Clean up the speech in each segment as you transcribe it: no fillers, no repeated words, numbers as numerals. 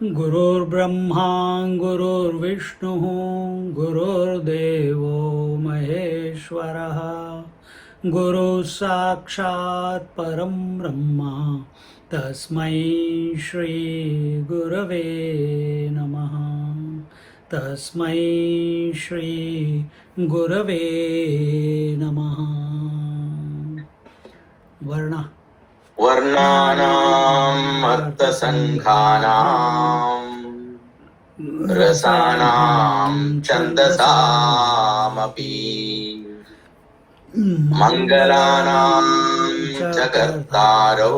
Gurur Brahma, Gurur Vishnu, Gurur Devo Maheshwaraha, Guru Sakshat Param Brahma, Tasmai Shri Gurave Namaha, Tasmai Shri Gurave Namaha. Varna Varnanam Arthasankhanam Rasanam Chandasamapi Mangalanam Chakartaro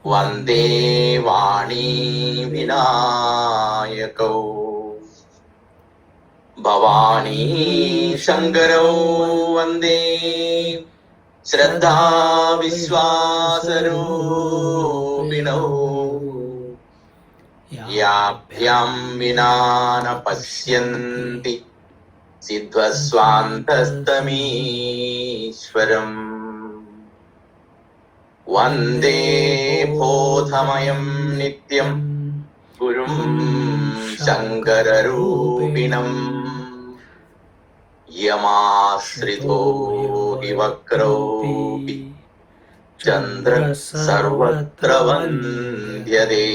Vande Vani Vinayako Bhavani Shankaro Vande Shraddha Viswasarupino Yapyam Vinana Pasyanti Siddhaswantastamishwaram Vande Bodhamayam Nityam Gurum Shankararupinam Yamasrito Hivakropi Chandra Sarvatra Vandyade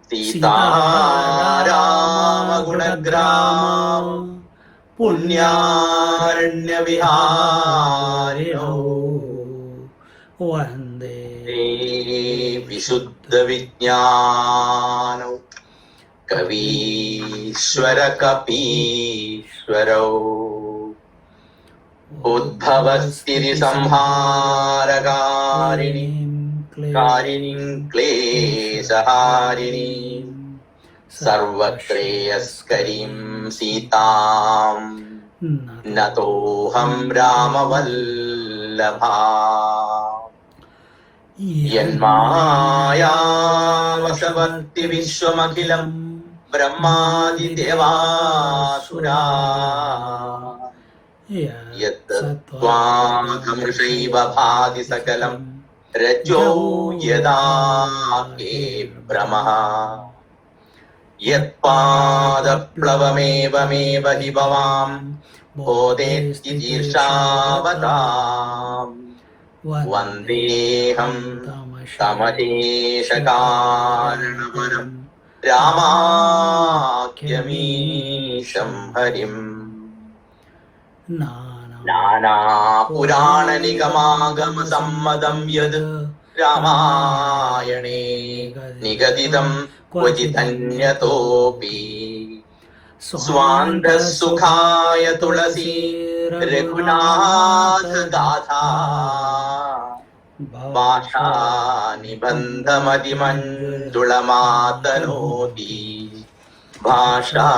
Sita-rama Gunagrama Punyaranya Viharino Vande Visuddha Vijnano Kavishwara Kapishwaro Udbhavastiri Samharakarini Karinim Klesaharinim Sarvatreyaskarim Sitam Natoham Ramavallabha Yanmaya Vasavatti Vishwamakhilam Brahmadi Devasura Yattva Kamrshaiva Bhadi Sakalam Rajo Yada Ke Brahmaha Yatpada Plavameva Meva Hibavam Bodeti Dirshavadam Vandeham Tamadeshakaranavaram Ramakyamisham Harim Nana Purana Nigamagama Sammadam Yad Ramayane Nigadidam Kvajitanyatopi Swanda Sukhaya Tulasi Raghunath Gatha Bhasha Nibandhamadimantulamātanoti Bhasha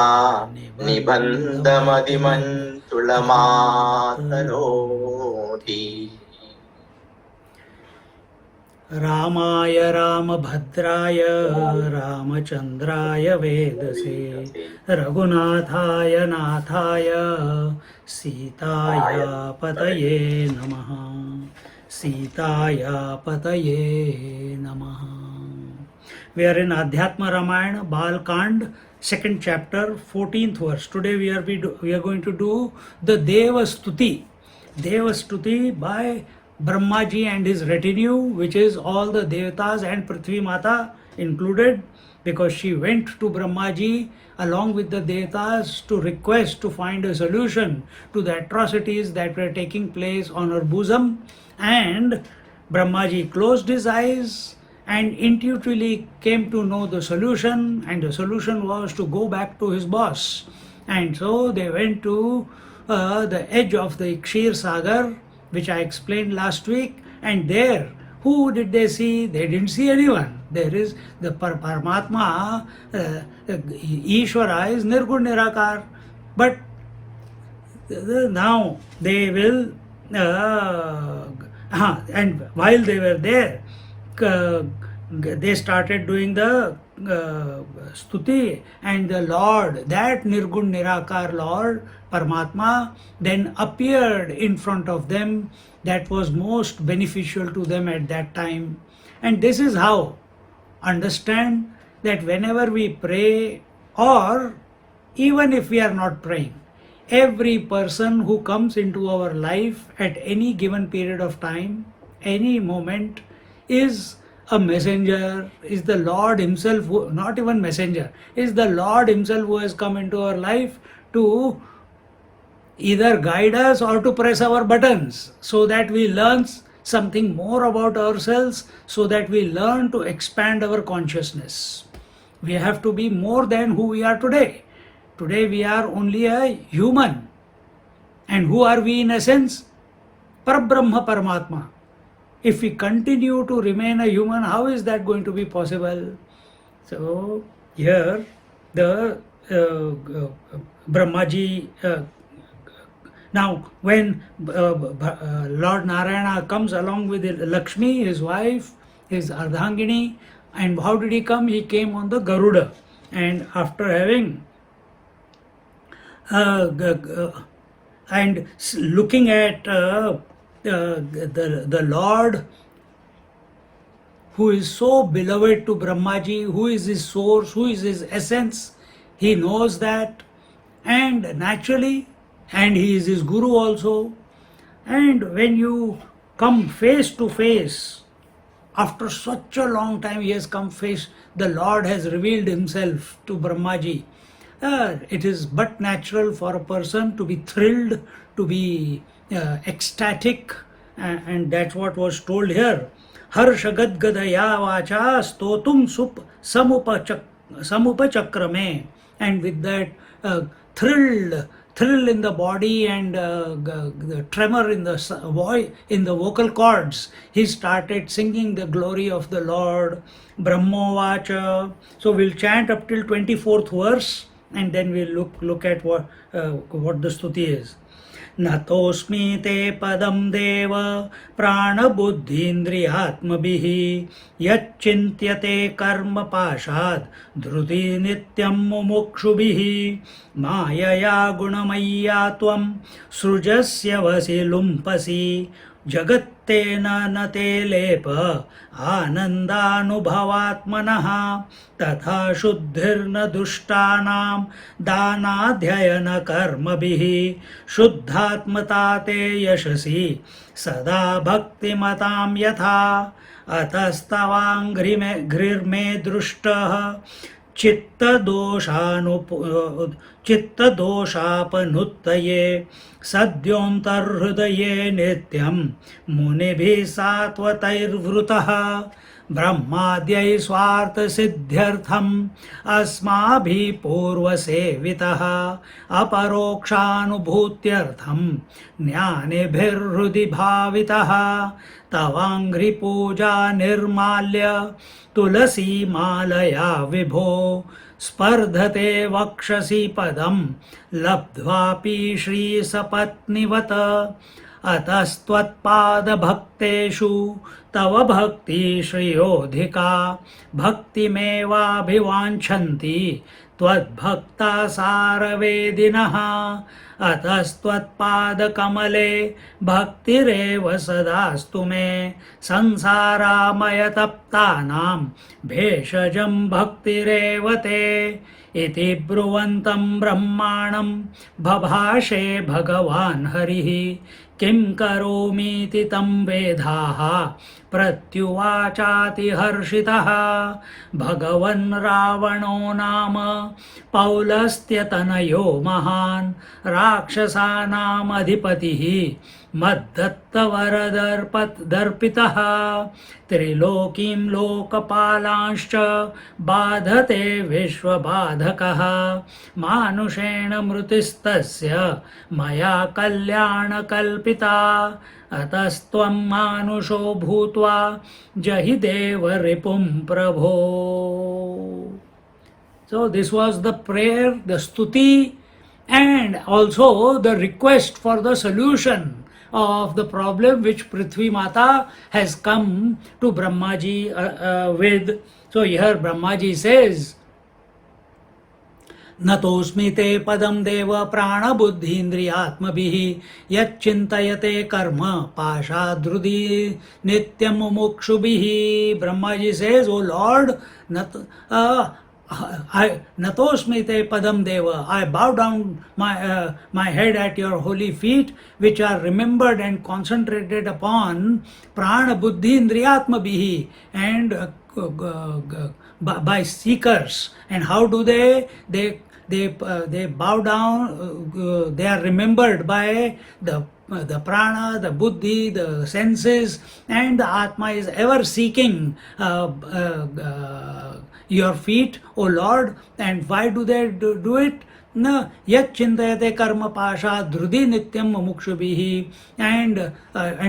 Nibandhamadimantulamātanoti Ramaya Ramabhadraya Ramachandraya Vedase Raghunathaya Nathaya Sitaya Pataye Namaha Sitaya Pataye Namaha. We are in Adhyatma Ramayana, Balakand, second chapter, 14th verse. Today we are going to do the Deva Stuti. Deva Stuti by Brahmaji and his retinue, which is all the Devatas and Prithvi Mata included, because she went to Brahmaji along with the Devatas to request to find a solution to the atrocities that were taking place on her bosom. And Brahmaji closed his eyes and intuitively came to know the solution, and the solution was to go back to his boss. And so they went to the edge of the Kshir Sagar, which I explained last week, and there Who did they see? They didn't see anyone. There is the Paramatma, Ishvara is Nirgun Nirakar. But now they will, and while they were there, they started doing the stuti, and the Lord, that Nirgun Nirakar Lord, Paramatma, then appeared in front of them. That was most beneficial to them at that time. And this is how, understand that whenever we pray, or even if we are not praying, every person who comes into our life at any given period of time, any moment, is a messenger, is the Lord himself, who, not even messenger, is the Lord himself who has come into our life to either guide us or to press our buttons, so that we learn something more about ourselves, so that we learn to expand our consciousness. We have to be more than who we are today. Today we are only a human. And who are we in essence? Parabrahma Paramatma. If we continue to remain a human, how is that going to be possible? So here the Brahmaji, now when Lord Narayana comes along with Lakshmi, his wife, his Ardhangini, and how did he come? He came on the Garuda, and after having and looking at the Lord, who is so beloved to Brahmaji, who is his source, who is his essence, he knows that, and naturally, and he is his guru also. And when you come face to face, after such a long time he has come face, the Lord has revealed himself to Brahmaji. It is but natural for a person to be thrilled, to be ecstatic, and that's what was told here. Harshagad gadaya vacha stotum samupachakrame. And with that thrill in the body and the tremor in the voice, in the vocal cords, he started singing the glory of the Lord. Brahmovacha. So we'll chant up till 24th verse, and then we'll look at what the stuti is. Natosmi te padam deva prana buddhindriyatmabhihi yachintyate karma pashad dhruti nityam mumukshubhihi mayaya gunamaya tvam srujasya vasi lumpasi jagattena nate lepa anandanubhavatmanah तथा शुद्धिर्न दुष्टानां दानाध्ययन कर्मभिः शुद्धात्मता ते यशसि सदा भक्तिमतां यथा अतस्तवाङ्घ्रिर्मे दृष्टः चित्तदोषापनुत्तये सद्योऽन्तर्हृदये नित्यं मुनिभिः सात्वतैर्वृतः ब्रह्माद्यै स्वार्थसिद्ध्यर्थम् अस्माभिः पूर्वसेवितः अपरोक्षानुभूत्यर्थं ज्ञानिभिर्हृदि भावितः तवाङ्घ्रिपूजा निर्माल्य तुलसीमालया विभो स्पर्धते वक्षसि पदं लब्ध्वापि श्रीसपत्निवत अतस्त्वत्पादभक्तेषु तव भक्ति श्रेयोधिका भक्तिमेवाभिवाञ्छन्ति त्वद्भक्ता सारवेदिनः अतस्त्वत्पादकमले भक्तिरेव सदास्तु मे संसारामयतप्तानां भेषजं भक्तिरेव ते इति ब्रुवन्तं ब्रह्माणं बभाषे भगवान् हरिः किं करोमीति तं वेदाः प्रत्युवाचातिहर्षितः भगवन् रावणो नाम पौलस्त्यतनयो महान् राक्षसानामधिपतिः मद्दत्तवरदर्पितः त्रिलोकीं लोकपालांश्च बाधते विश्वबाधकः मानुषेण मृतिस्तस्य मया कल्याणकल्पिता अतस्त्वं मानुषो भूत्वा जहि देव रिपुं प्रभो. So this was the prayer, the stuti, and also the request for the solution of the problem which Prithvi Mata has come to Brahmaji with. So here Brahmaji says, नतोस्मि ते पदम देव प्राण बुद्धि इंद्रियात्मभिः यच्चिंतयते कर्म पाशाद्रुदि नित्यं मुमुक्षुभिः. Brahmaji says, O Lord, Natosmi te padam deva, I bow down my head at your holy feet, which are remembered and concentrated upon prana buddhi indriyatma bihi, and by seekers. And how do they bow down? They are remembered by the prana, the buddhi, the senses, and the atma is ever seeking your feet, O Lord. And why do they do it? Na yat chintayate karma pasha drudi nityam mumukshubhihi. And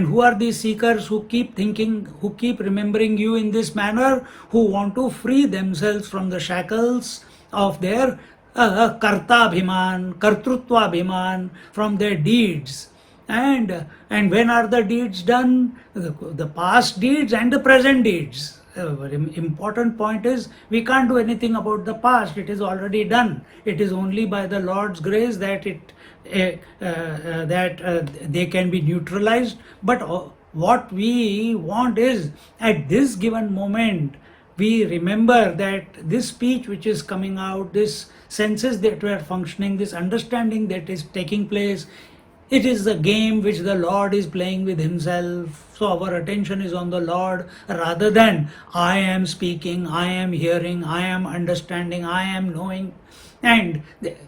who are these seekers who keep thinking, who keep remembering you in this manner, who want to free themselves from the shackles of their karta bhiman, kartrutva bhiman, from their deeds. And when are the deeds done? The past deeds and the present deeds. A very important point is, we can't do anything about the past. It is already done. It is only by the Lord's grace that they can be neutralized. But what we want is, at this given moment, we remember that this speech which is coming out, this senses that were functioning, this understanding that is taking place, it is a game which the Lord is playing with himself. So our attention is on the Lord rather than I am speaking, I am hearing, I am understanding, I am knowing. And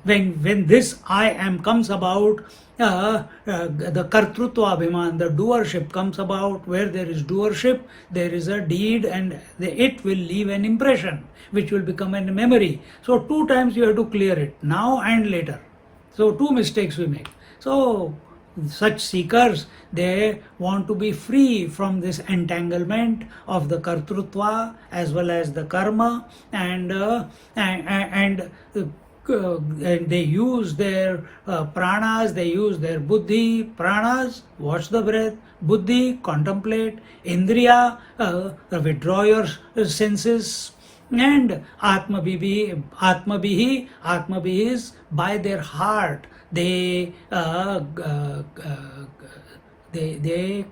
when this I am comes about, the kartrutva abhiman, the doership comes about. Where there is doership, there is a deed, and it will leave an impression which will become a memory. So 2 times you have to clear it, now and later. So 2 mistakes we make. So such seekers, they want to be free from this entanglement of the kartrutva as well as the karma, and they use their pranas, they use their buddhi. Pranas, watch the breath; buddhi, contemplate; indriya, withdraw your senses; and atmabihi is by their heart. They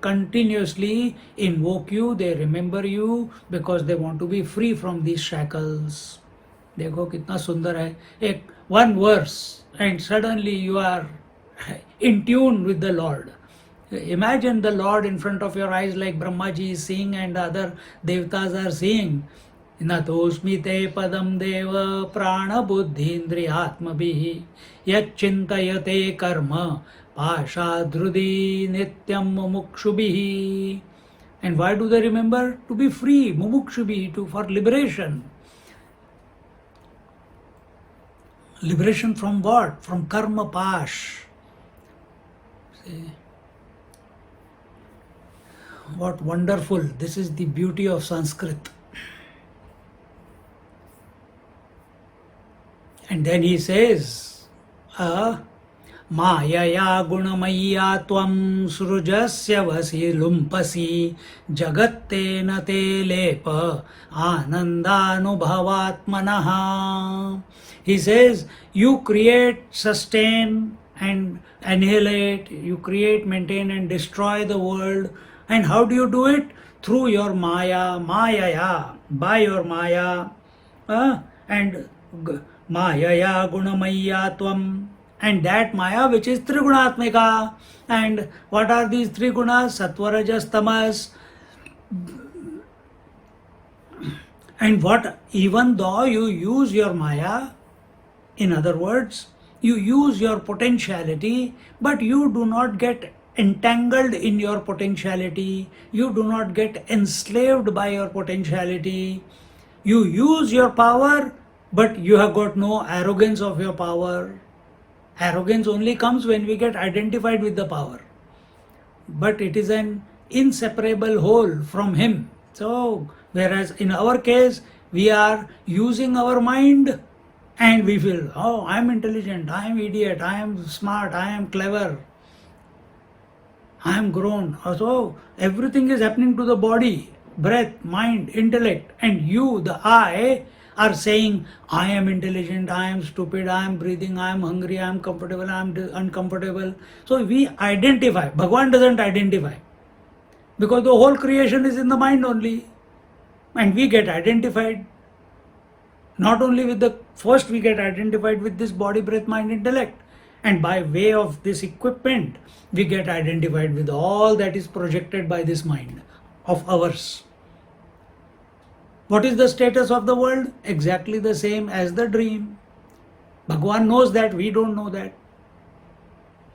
continuously invoke you, they remember you, because they want to be free from these shackles. देखो कितना सुंदर है, एक one verse and suddenly you are in tune with the Lord. Imagine the Lord in front of your eyes, like Brahmaji is seeing and other devtas are seeing. नतोस्मि ते पदम देव प्राण बुद्धि इंद्रियात्मभिः यच्चिंतयते कर्म पाशाद्रुदि नित्यं मुमुक्षुभिः. And why do they remember? To be free, mumukshubhi, for liberation. Liberation from what? From karma pash. See? What wonderful. This is the beauty of Sanskrit. And then he says, Mayaya gunamaya tvam srujasya vasi lumpasi jagattena te lepa anandanubhavatmanaha. He says, you create, sustain and annihilate, you create, maintain and destroy the world. And how do you do it? Through your maya, mayaya, by your maya, and Mayaya gunamaya tvam, and that maya which is trigunatmika. And what are these 3 gunas? Sattva, Rajas, Tamas. And what, even though you use your maya, in other words, you use your potentiality, but you do not get entangled in your potentiality. You do not get enslaved by your potentiality. You use your power, but you have got no arrogance of your power. Arrogance only comes when we get identified with the power. But it is an inseparable whole from Him. So, whereas in our case, we are using our mind and we feel, oh, I am intelligent, I am idiot, I am smart, I am clever, I am grown. So, everything is happening to the body, breath, mind, intellect, and you, the I, are saying, I am intelligent, I am stupid, I am breathing, I am hungry, I am comfortable, I am uncomfortable. So we identify. Bhagavan doesn't identify. Because the whole creation is in the mind only. And we get identified. Not only with the first, we get identified with this body, breath, mind, intellect. And by way of this equipment, we get identified with all that is projected by this mind of ours. What is the status of the world? Exactly the same as the dream. Bhagavan knows that, we don't know that.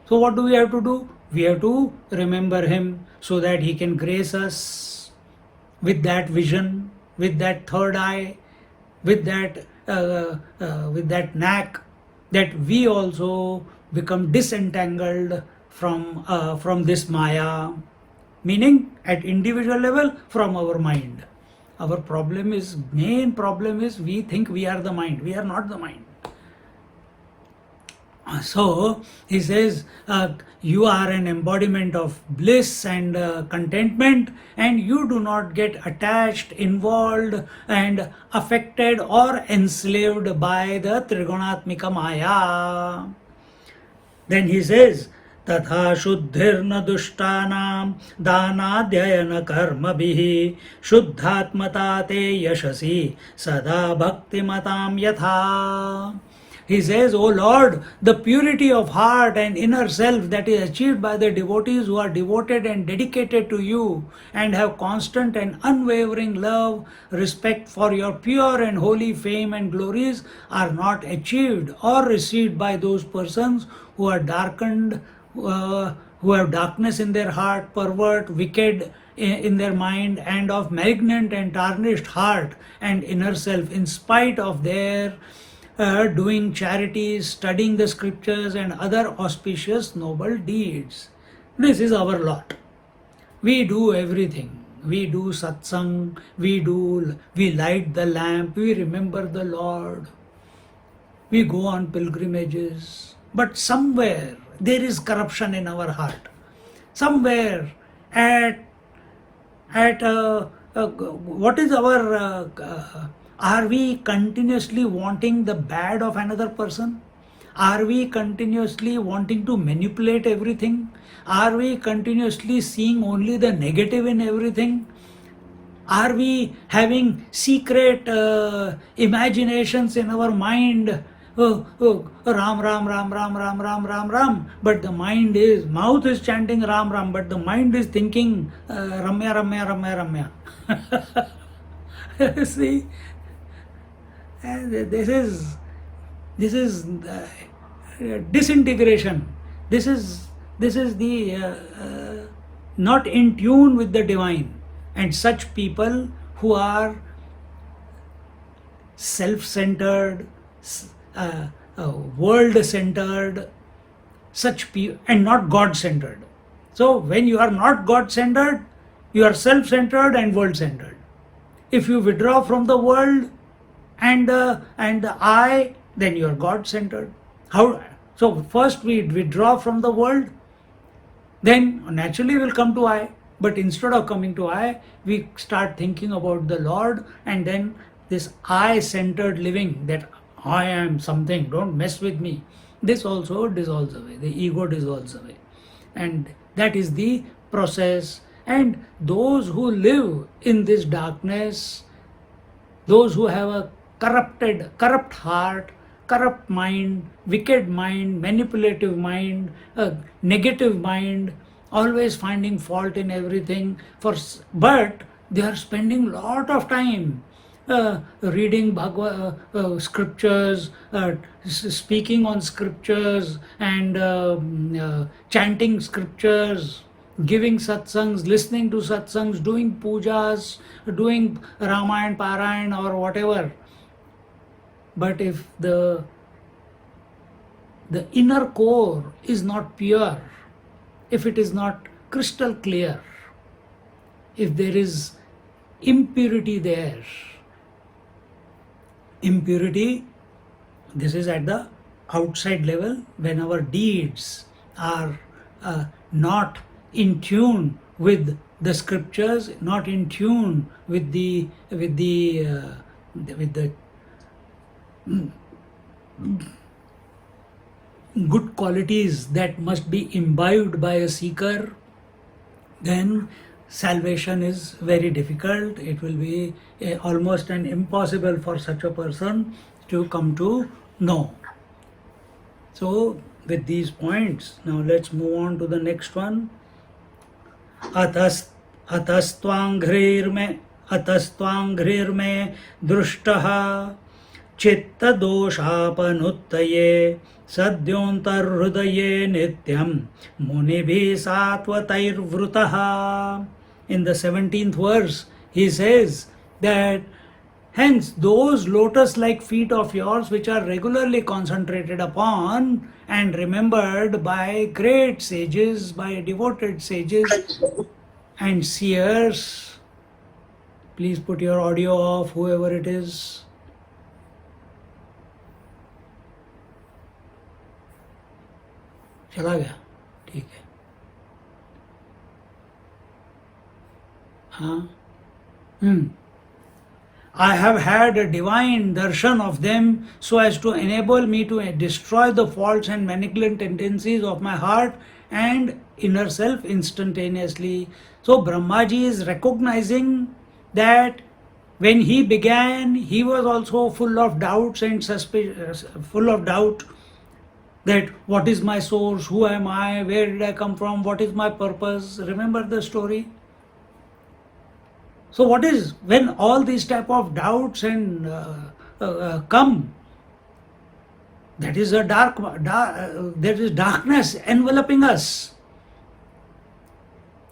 So what do we have to do? We have to remember Him so that He can grace us with that vision, with that third eye, with that knack, that we also become disentangled from this Maya, meaning at individual level from our mind. Our main problem is we think we are the mind. We are not the mind. So he says, you are an embodiment of bliss and contentment, and you do not get attached, involved, and affected or enslaved by the Trigunatmika Maya. Then he says, तथा शुद्धिर्न दुष्टानां दानाध्ययन कर्मभिः शुद्धात्मता ते यशसि सदा भक्तिमतां यथा. He says, O Lord, the purity of heart and inner self that is achieved by the devotees who are devoted and dedicated to you and have constant and unwavering love, respect for your pure and holy fame and glories are not achieved or received by those persons who are darkened, who have darkness in their heart, pervert, wicked in their mind, and of malignant and tarnished heart and inner self, in spite of their doing charities, studying the scriptures, and other auspicious noble deeds. This is our lot. We do everything. We do satsang, we light the lamp, we remember the Lord, we go on pilgrimages. But somewhere there is corruption in our heart. Somewhere what is our are we continuously wanting the bad of another person? Are we continuously wanting to manipulate everything? Are we continuously seeing only the negative in everything? Are we having secret imaginations in our mind? Ram, Ram, Ram, Ram, Ram, Ram, Ram, Ram. But the mouth is chanting Ram, Ram, but the mind is thinking Ramya, Ramya, Ramya, Ramya. See, this is disintegration. This is the not in tune with the divine. And such people who are self-centered, world-centered, such people, and not God-centered. So when you are not God-centered, you are self-centered and world-centered. If you withdraw from the world and the I, then you are God-centered. How? So first we withdraw from the world, then naturally we'll come to I. But instead of coming to I, we start thinking about the Lord, and then this I-centered living, that I am something, don't mess with me. This also dissolves away. The ego dissolves away. And that is the process. And those who live in this darkness, those who have a corrupt heart, corrupt mind, wicked mind, manipulative mind, negative mind, always finding fault in everything, but they are spending lot of time reading scriptures, speaking on scriptures, and chanting scriptures, giving satsangs, listening to satsangs, doing pujas, doing Ramayana Parayan or whatever. But if the inner core is not pure, if it is not crystal clear, if there is impurity there, impurity, this is at the outside level, when our deeds are not in tune with the scriptures, not in tune with the good qualities that must be imbibed by a seeker, then salvation is very difficult. It will be almost an impossible for such a person to come to know. So with these points, now let's move on to the next one. अतस्त्वाङ्घ्रिर्मे दृष्टः चित्तदोषापनुत्तये सद्योऽन्तर्हृदये नित्यं मुनिभिः सात्वतैर्वृतः. In the 17th verse, he says that hence those lotus-like feet of yours which are regularly concentrated upon and remembered by great sages, by devoted sages and seers. Please put your audio off, whoever it is. चला गया, ठीक है. हाँ. I have had a divine darshan of them so as to enable me to destroy the faults and malignant tendencies of my heart and inner self instantaneously. So Brahmaji is recognizing that when he began, he was also full of doubts and full of doubt that what is my source, who am I, where did I come from, what is my purpose. Remember the story? So what is, when all these type of doubts and come, that is a there is darkness enveloping us.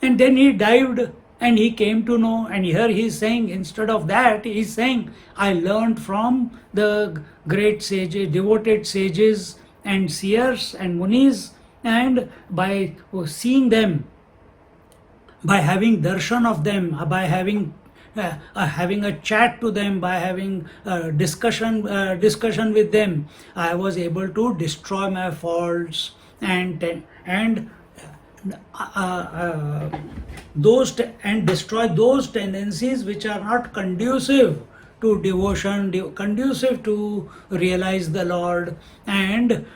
And then he dived and he came to know, and here he is saying, instead of that, he is saying, I learned from the great sages, devoted sages and seers and munis, and by seeing them, by having darshan of them, by having a chat to them, by having discussion with them, I was able to destroy my faults and destroy those tendencies which are not conducive to devotion, conducive to realize the Lord, and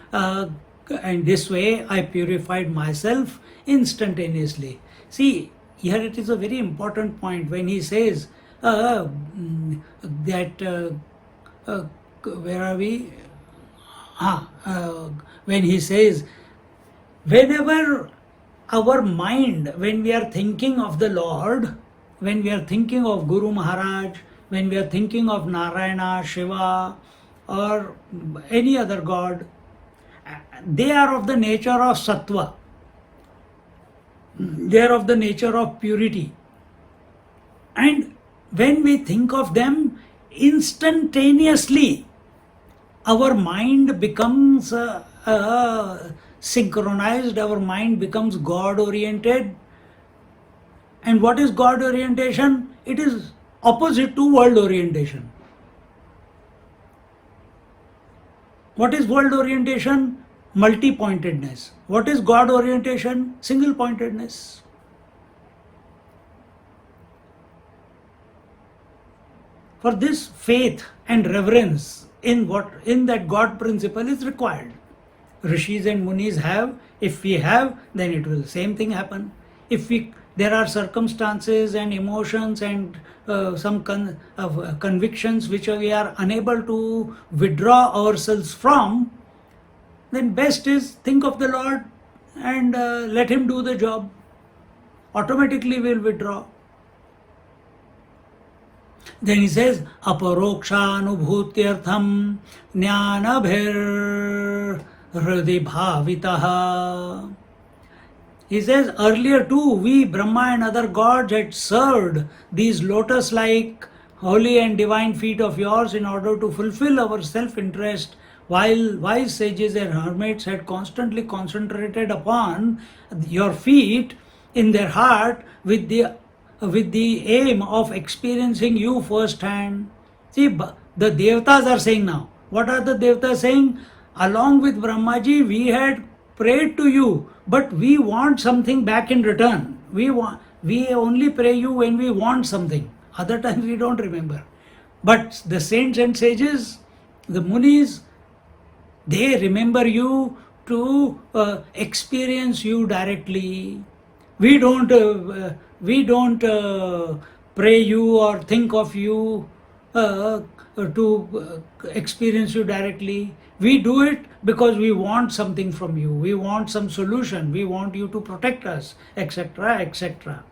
this way I purified myself instantaneously. See, here it is a very important point when he says that where are we? When he says, whenever our mind, when we are thinking of the Lord, when we are thinking of Guru Maharaj, when we are thinking of Narayana, Shiva, or any other god, they are of the nature of sattva. They are of the nature of purity. And when we think of them, instantaneously our mind becomes synchronized, our mind becomes God oriented. And what is God orientation? It is opposite to world orientation. What is world orientation? Multi-pointedness. What is God orientation? Single-pointedness. For this, faith and reverence in that God principle is required. Rishis and Munis have. If we have, then it will same thing happen. If there are circumstances and emotions and some convictions which we are unable to withdraw ourselves from, then best is think of the Lord and let Him do the job. Automatically we will withdraw. Then he says, aparokshanubhutyartham jnanabhir hridi bhavitaha. He says, earlier too, we, Brahma and other gods, had served these lotus-like holy and divine feet of yours in order to fulfill our self-interest, while wise sages and hermits had constantly concentrated upon your feet in their heart with the aim of experiencing you firsthand. See, the Devatas are saying now. What are the Devatas saying? Along with Brahmaji, we had prayed to you, but we want something back in return. We only pray you when we want something. Other times we don't remember. But the saints and sages, the munis, they remember you to experience you directly. We don't pray you or think of you to experience you directly. We do it because we want something from you. We want some solution. We want you to protect us, etc., etc.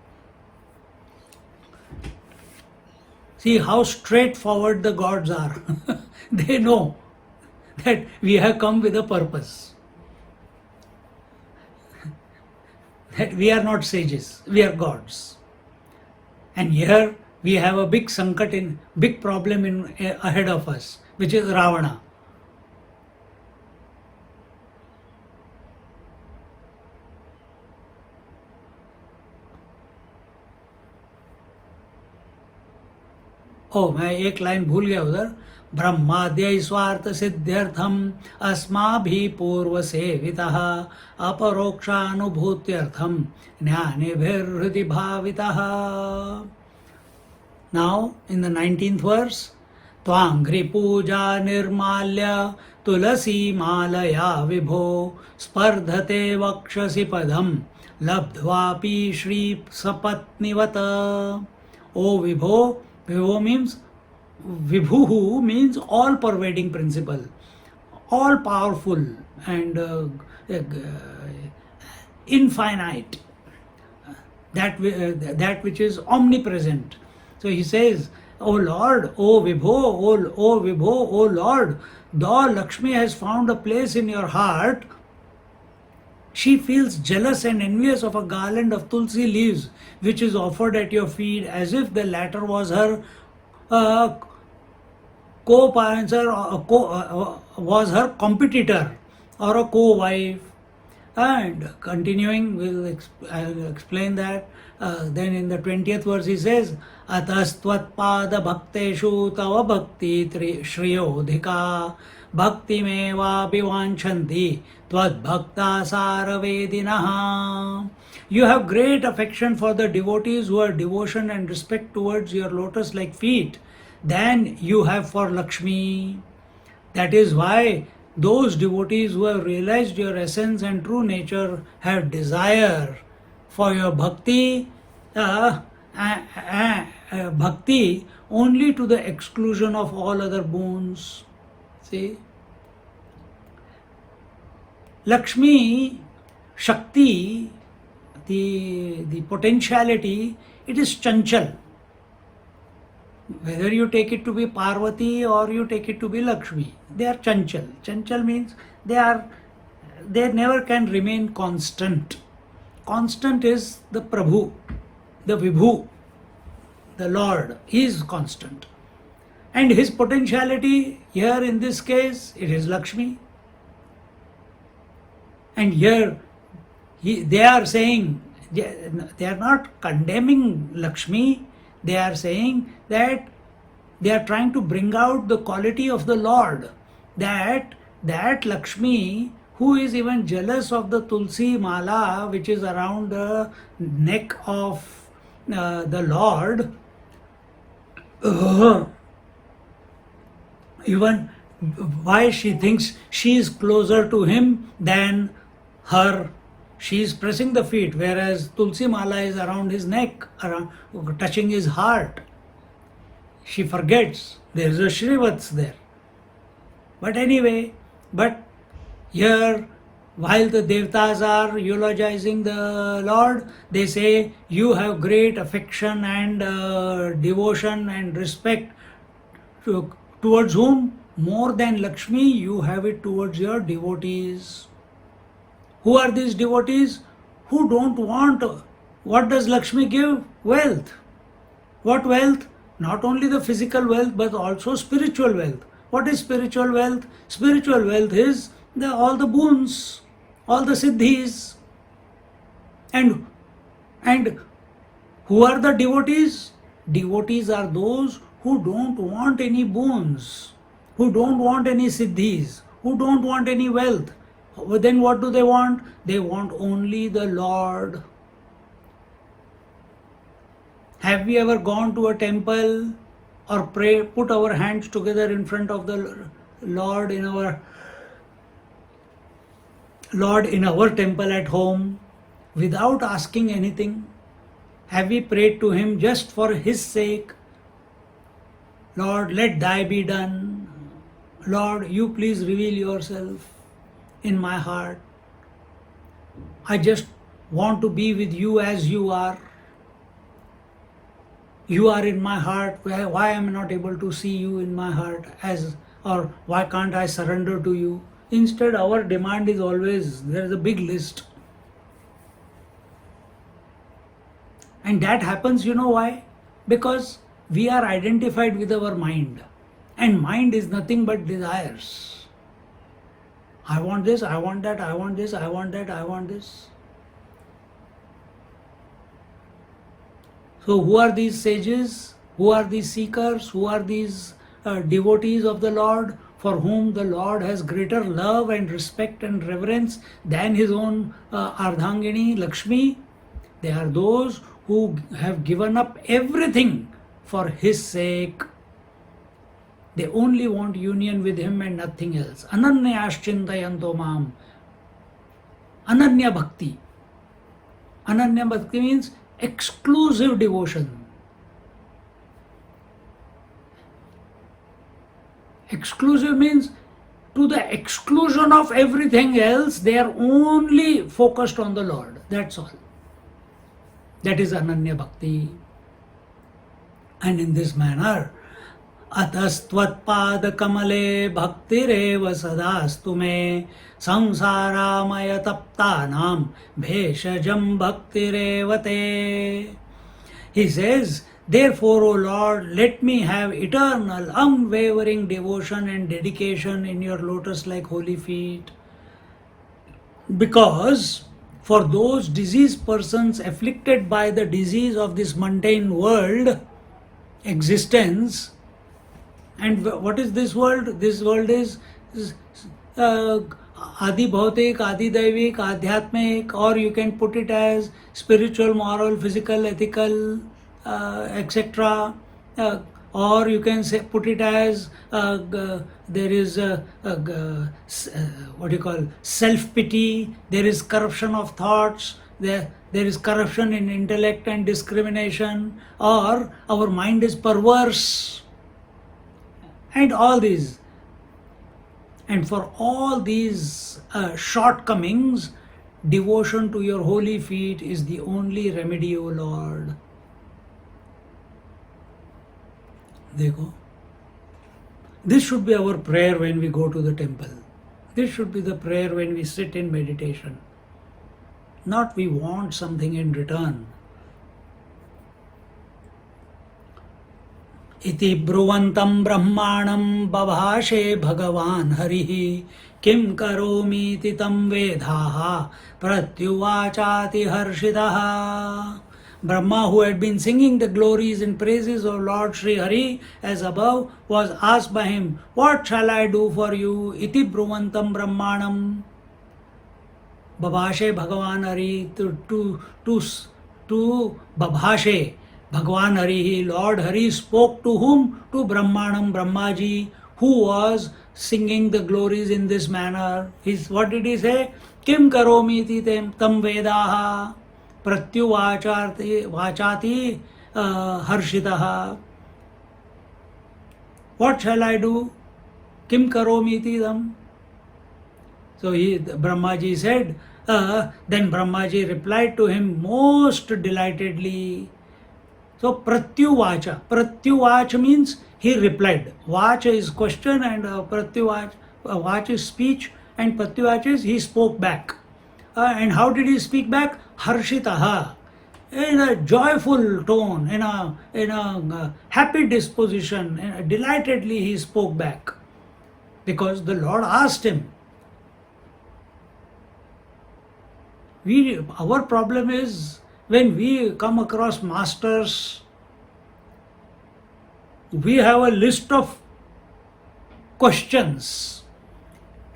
See how straightforward the gods are. They know that we have come with a purpose. That we are not sages, we are gods. And here we have a big sankat, big problem ahead of us, which is Ravana. मैं एक line भूल गया उधर. ब्रह्माद्यै स्वार्थ सिद्ध्यर्थम अस्माभि पूर्व सेवितः अपरोक्षानुभूत्यर्थम ज्ञानेभिर्हृदि भावितः. Now in the 19th verse, त्वांघ्रि पूजा निर्माल्य तुलसी मालया विभो स्पर्धते वक्षसि पदम लब्ध्वापि श्री सपत्निवत. O विभो, Vibhu means, Vibhuhu means all pervading principle, all powerful and infinite, that which is omnipresent. So he says, O Lord, O Vibho, O Vibho, O Lord, though Lakshmi has found a place in your heart, she feels jealous and envious of a garland of tulsi leaves which is offered at your feet, as if the latter was her was her competitor or a co-wife. And continuing, I'll explain that. Then in the 20th verse he says, Atastvatpada bhakteshu tava bhakti shriyodhika bhakti meva bivanchanti tvad bhakta saravedinaha. You have great affection for the devotees who have devotion and respect towards your lotus-like feet than you have for Lakshmi. That is why those devotees who have realized your essence and true nature have desire for your bhakti, bhakti only to the exclusion of all other boons. See? Lakshmi, Shakti, the potentiality, it is chanchal. Whether you take it to be Parvati or you take it to be Lakshmi, they are chanchal. Chanchal means they never can remain constant. Constant is the Prabhu, the Vibhu, the Lord. He is constant. And his potentiality, here in this case, it is Lakshmi. And here they are saying, they are not condemning Lakshmi, they are saying that they are trying to bring out the quality of the Lord, that Lakshmi, who is even jealous of the tulsi mala which is around the neck of the Lord, even why she thinks she is closer to him than her. She is pressing the feet, whereas tulsi mala is around his neck, touching his heart. She forgets there is a Shrivats there. But anyway, here while the Devtas are eulogizing the Lord, they say, you have great affection and devotion and respect towards whom? More than Lakshmi, you have it towards your devotees. Who are these devotees? Who don't want. What does Lakshmi give? Wealth. What wealth? Not only the physical wealth but also spiritual wealth. What is spiritual wealth? Spiritual wealth is all the boons, all the siddhis. And who are the devotees? Devotees are those who don't want any boons, who don't want any siddhis, who don't want any wealth. Then what do they want? They want only the Lord. Have we ever gone to a temple or put our hands together in front of the Lord in our temple at home without asking anything? Have we prayed to Him just for His sake? Lord, let Thy be done. Lord, you please reveal yourself in my heart. I just want to be with you as you are. You are in my heart. Why am I not able to see you in my heart or why can't I surrender to you? Instead, our demand is always, there is a big list. And that happens, you know why? Because we are identified with our mind. And mind is nothing but desires. I want this, I want that, I want this, I want that, I want this. So who are these sages? Who are these seekers? Who are these devotees of the Lord for whom the Lord has greater love and respect and reverence than his own Ardhangini, Lakshmi? They are those who have given up everything for his sake. They only want union with him and nothing else. Ananyashchintayanto mam. Ananya bhakti. Ananya bhakti means exclusive devotion. Exclusive means to the exclusion of everything else, they are only focused on the Lord. That's all. That is Ananya Bhakti. And in this manner, Atastvat kamale bhaktireva sadastu me samsaramaya taptanam bheshajam bhaktirevate. He says, therefore, O Lord, let me have eternal, unwavering devotion and dedication in your lotus-like holy feet. Because for those diseased persons afflicted by the disease of this mundane world existence, and what is this world? This world is Adi Bhautik, Adi Daivik, Adhyatmik, or you can put it as spiritual, moral, physical, ethical, etc. Or you can say, put it as there is what you call self-pity, there is corruption of thoughts, there is corruption in intellect and discrimination, or our mind is perverse. And all these. And for all these shortcomings, devotion to your holy feet is the only remedy, O Lord. Dekho. This should be our prayer when we go to the temple. This should be the prayer when we sit in meditation. Not we want something in return. इति ब्रुवन्तं ब्रह्माणं बभाषे भगवान् हरिः किं करोमीति तं वेदाः प्रत्युवाचाति हर्षितः. Brahma, who had been singing the glories and praises of Lord Sri Hari as above, was asked by him, what shall I do for you? Iti bruvantam brahmanam babhashe bhagavan Hari. To babhashe Bhagwan Hari, Lord Hari spoke to whom? To Brahmanam, Brahmaji, who was singing the glories in this manner. What did he say? Kim karomiti tam vedaha pratyuvachati harshitaha. What shall I do? Kim karomiti tam? So Brahmaji said, then Brahmaji replied to him most delightedly. So Pratyuvacha. Pratyuvacha means he replied. Vacha is question and Pratyuvacha Vach is speech and Pratyuvacha is he spoke back. And how did he speak back? Harshitaha. In a joyful tone, in a happy disposition, delightedly he spoke back. Because the Lord asked him. Our problem is when we come across masters, we have a list of questions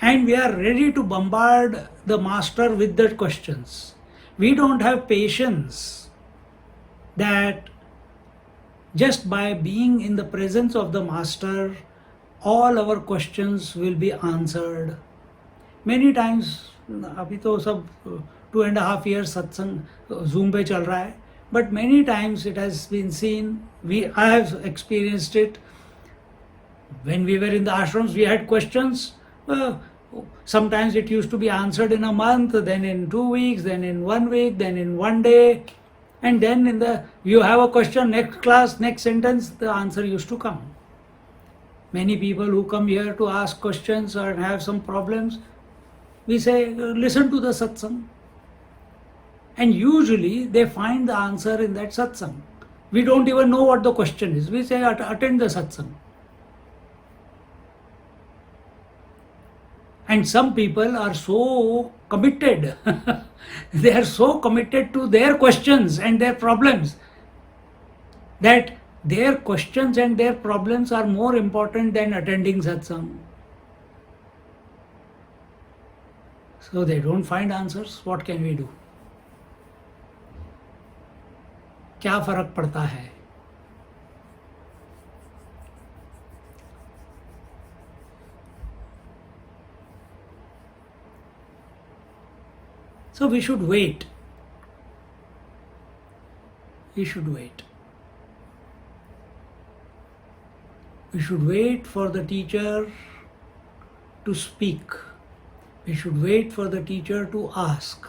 and we are ready to bombard the master with the questions. We don't have patience that just by being in the presence of the master, all our questions will be answered. Many times, अभी तो सब 2.5 years सत्संग Zoom पे चल रहा है, but many times it has been seen, I have experienced it. When we were in the ashrams, we had questions. Sometimes it used to be answered in a month, then in 2 weeks, then in 1 week, then in 1 day. And then you have a question, next class, next sentence, the answer used to come. Many people who come here to ask questions or have some problems, we say, listen to the satsang. And usually they find the answer in that satsang. We don't even know what the question is. We say, attend the satsang. And some people are so committed. They are so committed to their questions and their problems that their questions and their problems are more important than attending satsang. So they don't find answers. What can we do? क्या फर्क पड़ता है? So we should wait. We should wait. We should wait for the teacher to speak. We should wait for the teacher to ask.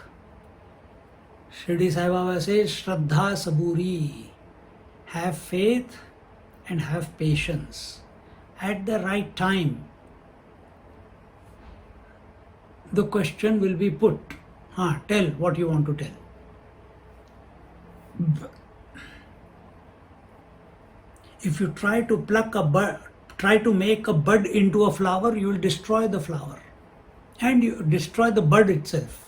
Shirdi Sai Baba says, Shraddha Saburi. Have faith and have patience. At the right time, the question will be put. Tell what you want to tell. If you try to pluck a bud, try to make a bud into a flower, you will destroy the flower. And you destroy the bud itself.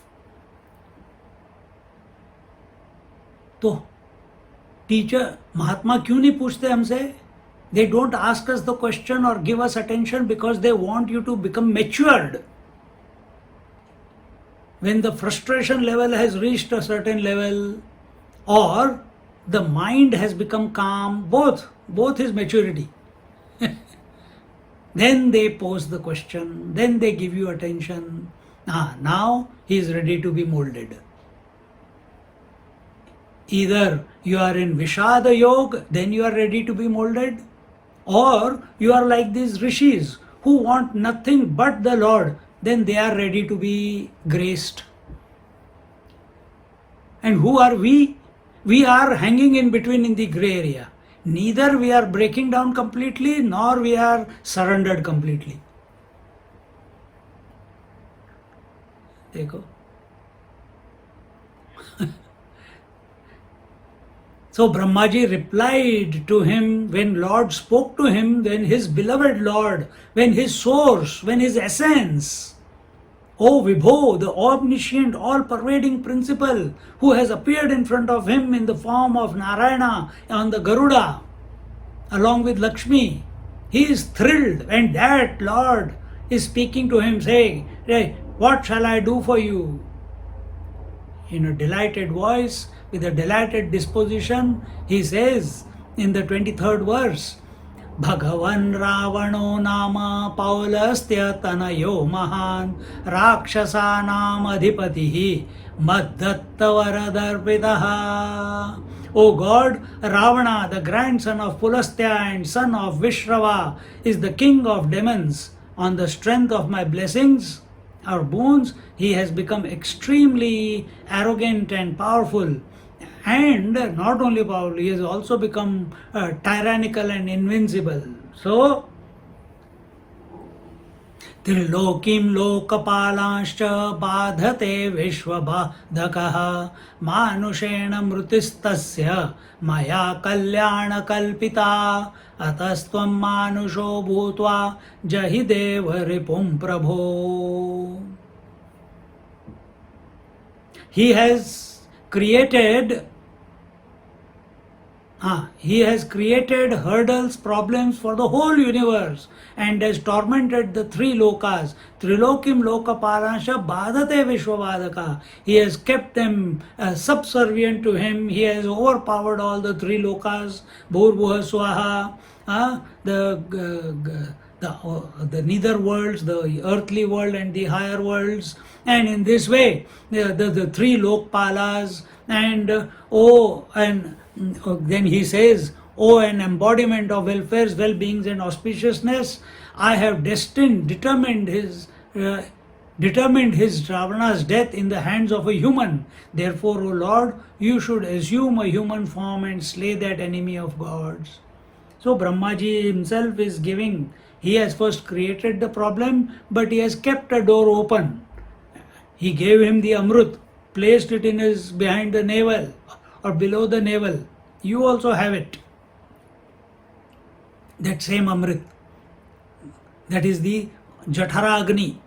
तो teacher महात्मा क्यों नहीं पूछते हमसे? They don't ask us the question or give us attention because they want you to become matured. When the frustration level has reached a certain level or the mind has become calm, both is maturity. Then they pose the question, then they give you attention. Now he is ready to be molded. Either you are in Vishada Yoga, then you are ready to be molded, or you are like these rishis who want nothing but the Lord, then they are ready to be graced. And who are we? We are hanging in between in the grey area. Neither we are breaking down completely, nor we are surrendered completely. देखो. So Brahmaji replied to him when Lord spoke to him, when his beloved Lord, when his source, when his essence, O Vibho, the omniscient, all-pervading principle who has appeared in front of him in the form of Narayana on the Garuda, along with Lakshmi, he is thrilled and that Lord is speaking to him saying, hey, what shall I do for you? In a delighted voice, with a delighted disposition, he says in the 23rd verse, Bhagavan Ravano Nama Paulastya Tanayo Mahan Rakshasanam Adhipatihi Maddattavaradarpitaha. O God, Ravana, the grandson of Pulastya and son of Vishrava, is the king of demons. On the strength of my blessings, or boons, he has become extremely arrogant and powerful. And not only powerful, he has also become tyrannical and invincible. So, त्रिलोकीं लोकपालांश्च बाधते विश्वबाधकः मानुषेण मृतिस्तस्य मया कल्याणकल्पिता अतस्त्वं मानुषो भूत्वा जहि देव रिपुं प्रभो. He has created hurdles, problems for the whole universe, and has tormented the three lokas. Trilokim lokapalansha badate vishwavadaka. He has kept them subservient to him. He has overpowered all the three lokas. Bhurbuha swaha. The nether worlds, the earthly world and the higher worlds. And in this way, the three lokpalas and then he says, "O an embodiment of welfares, well-beings and auspiciousness, I have determined his Ravana's death in the hands of a human. Therefore, O Lord, you should assume a human form and slay that enemy of gods." So Brahmaji himself is giving, he has first created the problem, but he has kept a door open. He gave him the Amrut, placed it in his behind the navel or below the navel. You also have it. That same Amrit. That is the Jathara Agni.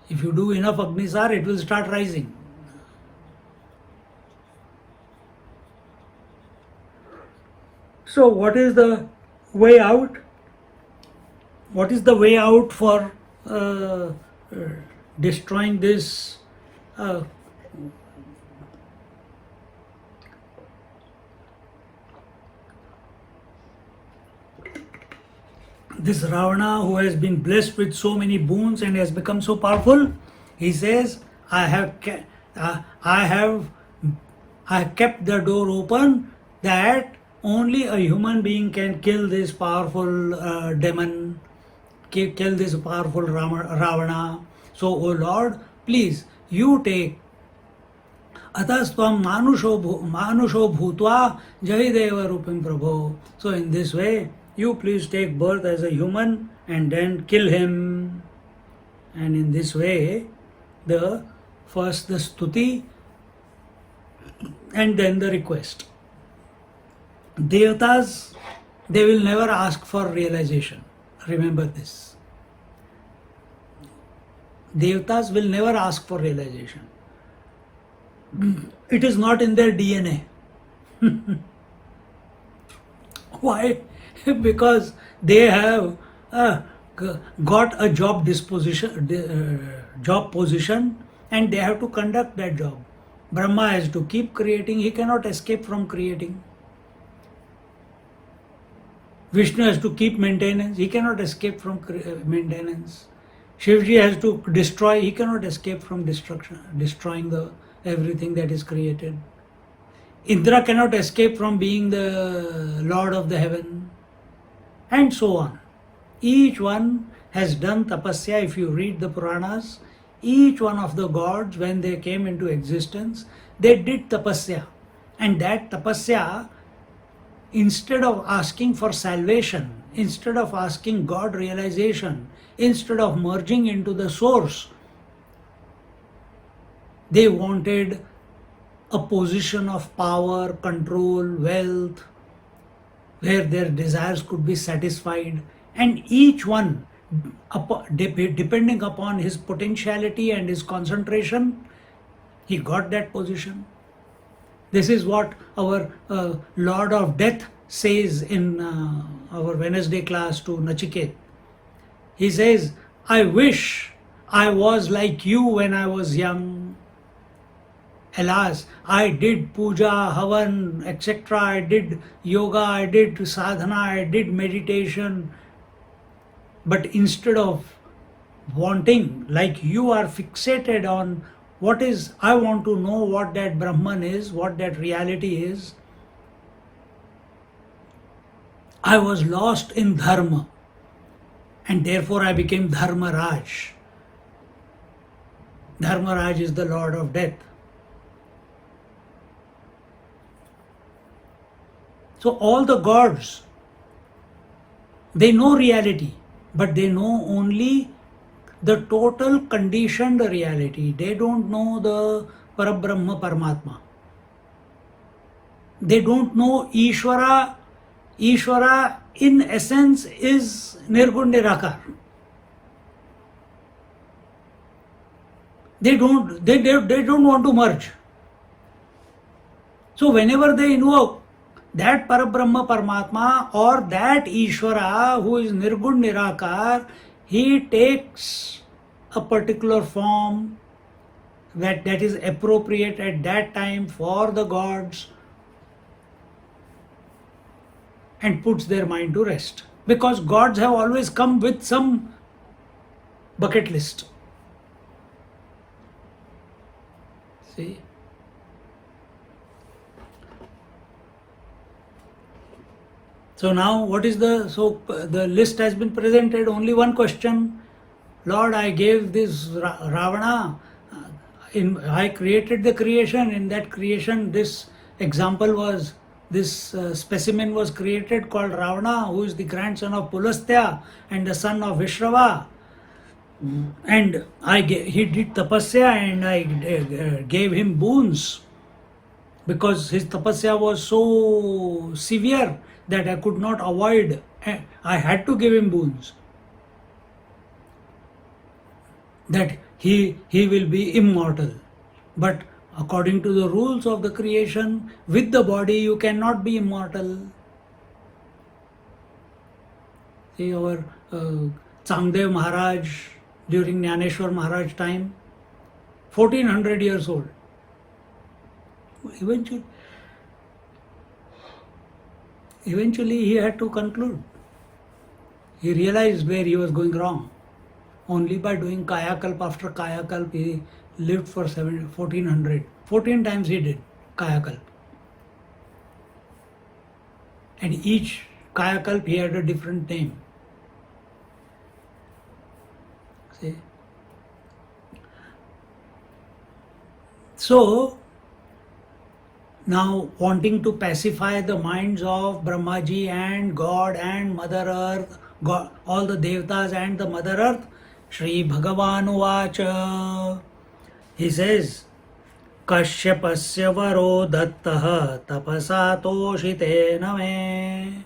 If you do enough Agnisar, it will start rising. So what is the way out? What is the way out for destroying this this Ravana, who has been blessed with so many boons and has become so powerful? He says, I have kept the door open that only a human being can kill this powerful demon, kill this powerful Ravana. So, O Lord, please, you take Atasvam manusho bhutva jayideva rupim prabho. So in this way, you please take birth as a human and then kill him. And in this way, first the stuti and then the request. Devatas, they will never ask for realization. Remember this. Devatas will never ask for realization. It is not in their DNA. Why? Because they have got a job position and they have to conduct that job. Brahma has to keep creating, he cannot escape from creating. Vishnu has to keep maintenance, he cannot escape from maintenance. Shivji has to destroy, he cannot escape from destroying everything that is created. Indra cannot escape from being the Lord of the heaven, and so on. Each one has done tapasya. If you read the Puranas, each one of the gods, when they came into existence, they did tapasya. And that tapasya, instead of asking for salvation, instead of asking God realization, instead of merging into the source, they wanted a position of power, control, wealth, where their desires could be satisfied. And each one, depending upon his potentiality and his concentration, he got that position. This is what our Lord of Death says in our Wednesday class to Nachiket. He says, I wish I was like you when I was young. Alas, I did puja, havan, etc. I did yoga, I did sadhana, I did meditation. But instead of wanting, like you are fixated on what is, I want to know what that Brahman is, what that reality is. I was lost in dharma. And therefore I became Dharmaraj. Dharmaraj is the lord of death. So all the gods, they know reality, but they know only the total conditioned reality. They don't know the Parabrahma Paramatma. They don't know Ishvara. Ishvara in essence is Nirgun Nirakar. They don't want to merge. So whenever they invoke that Parabrahma Paramatma or that Ishvara who is Nirgun Nirakar, he takes a particular form that is appropriate at that time for the gods and puts their mind to rest. Because gods have always come with some bucket list. See? So now what is the list has been presented, only one question. Lord, I gave this Ravana, I created the creation, in that creation this example was, this specimen was created called Ravana, who is the grandson of Pulastya and the son of Vishrava. And he did tapasya and I gave him boons because his tapasya was so severe that I could not avoid. I had to give him boons. That he will be immortal. But according to the rules of the creation, with the body you cannot be immortal. See, our Changdev Maharaj during Jnaneshwar Maharaj time, 1400 years old. Eventually he had to conclude. He realized where he was going wrong. Only by doing Kayakalp after Kayakalp he lived for 1400. 14 times he did Kayakalp. And each Kayakalp he had a different name. See? So, now wanting to pacify the minds of Brahmaji and God and Mother Earth, God, all the Devatas and the Mother Earth, Shri Bhagavan Uvacha, he says, Kashyapasya varo dattaha tapasa toshitena me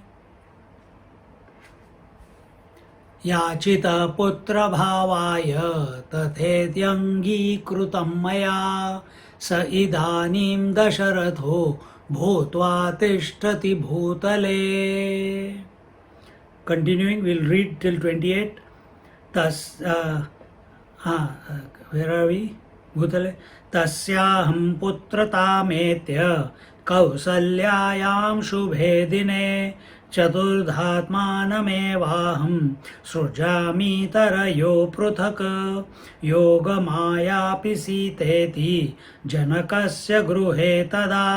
Yachita putra bhavaya tathetyangi krutam maya sa idanim dasharatho bhutva tishtati bhutale. Continuing, we'll read till 28. Where are we? Bhutale. Tasyaham putratametya kausalyayam shubhe dine चतुर्धात्मानमेवाहं सृजामि तरयो पृथक् योगमायापि सीतेति जनकस्य गृहे तदा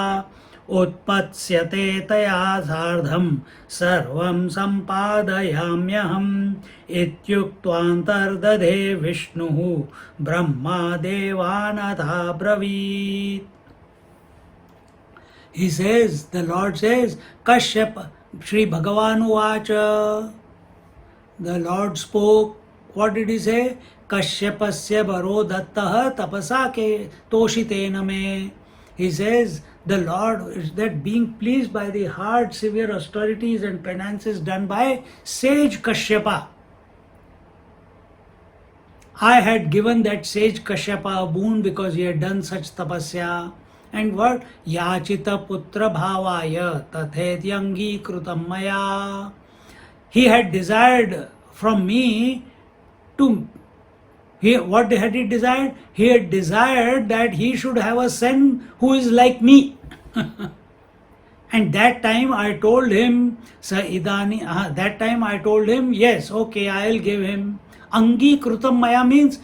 उत्पत्स्यते तया सार्धं सर्वं सम्पादयाम्यहम् इत्युक्त्वान्तर्दधे विष्णुः Brahma देवानथा ब्रवीत्. He says, the Lord says, Kashyapa, Shri Bhagavan Uvacha, the Lord spoke. What did he say? Kashyapasya baro dattaha tapasake toshitena me. He says, the Lord is that being pleased by the hard, severe austerities and penances done by sage Kashyapa. I had given that sage Kashyapa a boon because he had done such tapasya. And what? Yachita putra bhavaya tathetyangi krutam maya. He had desired from me to, what had he desired? He had desired that he should have a son who is like me. And that time I told him, yes, okay, I'll give him. Angi krutam maya means,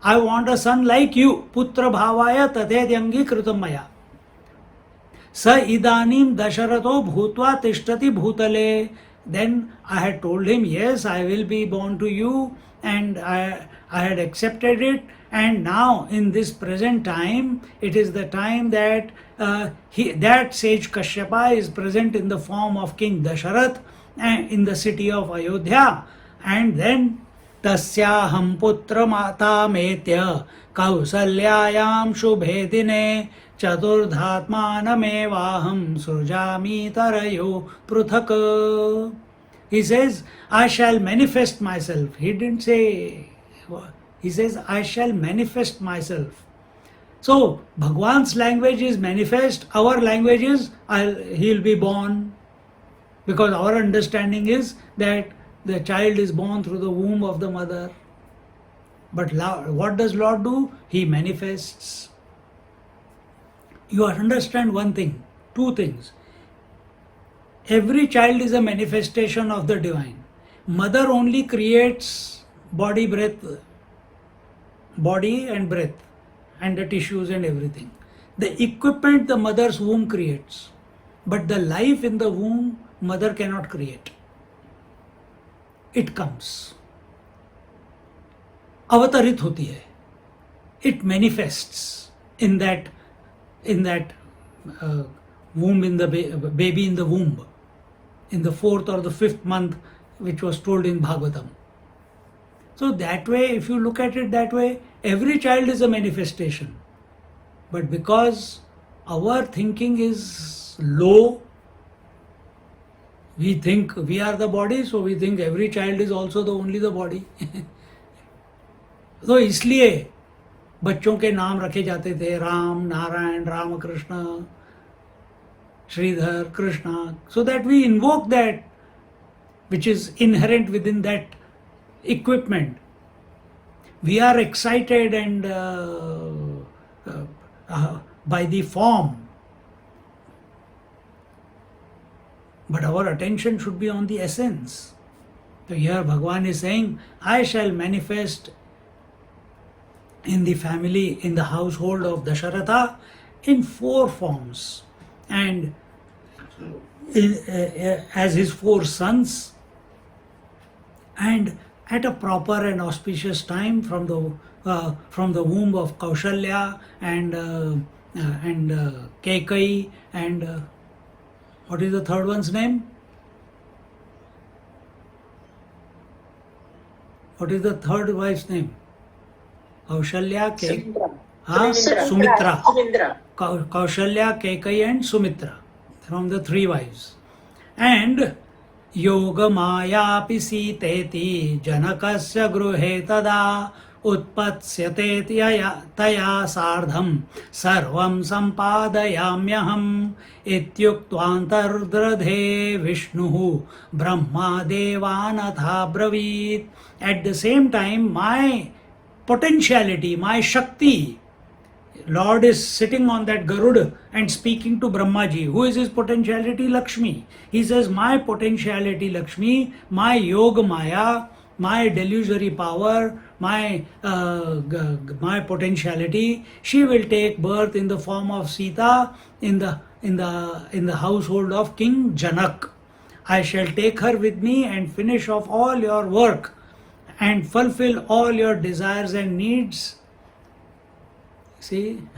I want a son like you. Putra bhavaya tathetyangi krutam maya. Sa idanim dasharatho bhutva tishtati bhutale. then I had told him, yes, I will be born to you, and I had accepted it. And now in this present time, it is the time that that sage Kashyapa is present in the form of King Dasharatha in the city of Ayodhya. And then Tasyaham putra mata metya kausalyayam shubhe dine Chaturdhatmanamevaham srujami tarayo pruthak. He says, I shall manifest myself. He didn't say, he says, I shall manifest myself. So, Bhagwan's language is manifest, our language is, he'll be born. Because our understanding is that the child is born through the womb of the mother. But what does Lord do? He manifests. You understand one thing, two things. Every child is a manifestation of the divine. Mother only creates body and breath, and the tissues and everything. The equipment the mother's womb creates. But the life in the womb, mother cannot create. It comes. Avatarit hoti hai. It manifests in that womb, in the baby in the womb, in the 4th or the 5th month, which was told in Bhagavatam. So that way, if you look at it that way, every child is a manifestation. But because our thinking is low, we think we are the body, so we think every child is also only the body. तो इसलिए बच्चों के नाम रखे जाते थे, Ram, Narayan, Ramakrishna, Sridhar, Krishna, so that we invoke that which is inherent within that equipment. We are excited and by the form, but our attention should be on the essence. So here Bhagavan is saying, I shall manifest in the family, in the household of Dasharatha in 4 forms. And as his 4 sons, and at a proper and auspicious time from the womb of Kaushalya and Kekai and what is the third one's name? What is the third wife's name? Kaushalya, Sumitra. Kaushalya, Kekai and Sumitra, from the 3 wives. And Yogamayapi Siteti Janakasya Gruhe Tada Utpatsyate Taya Sardham Sarvam Sampadayamyaham Ityuktvantardradhe Vishnuhu Brahma Devanatha Bravit. At the same time, my potentiality, my Shakti, Lord is sitting on that Garuda and speaking to Brahmaji. Who is his potentiality? Lakshmi. He says, my potentiality Lakshmi, my Yoga Maya, my delusory power, my potentiality, she will take birth in the form of Sita in the household of King Janak. I shall take her with me and finish off all your work and fulfill all your desires and needs. See,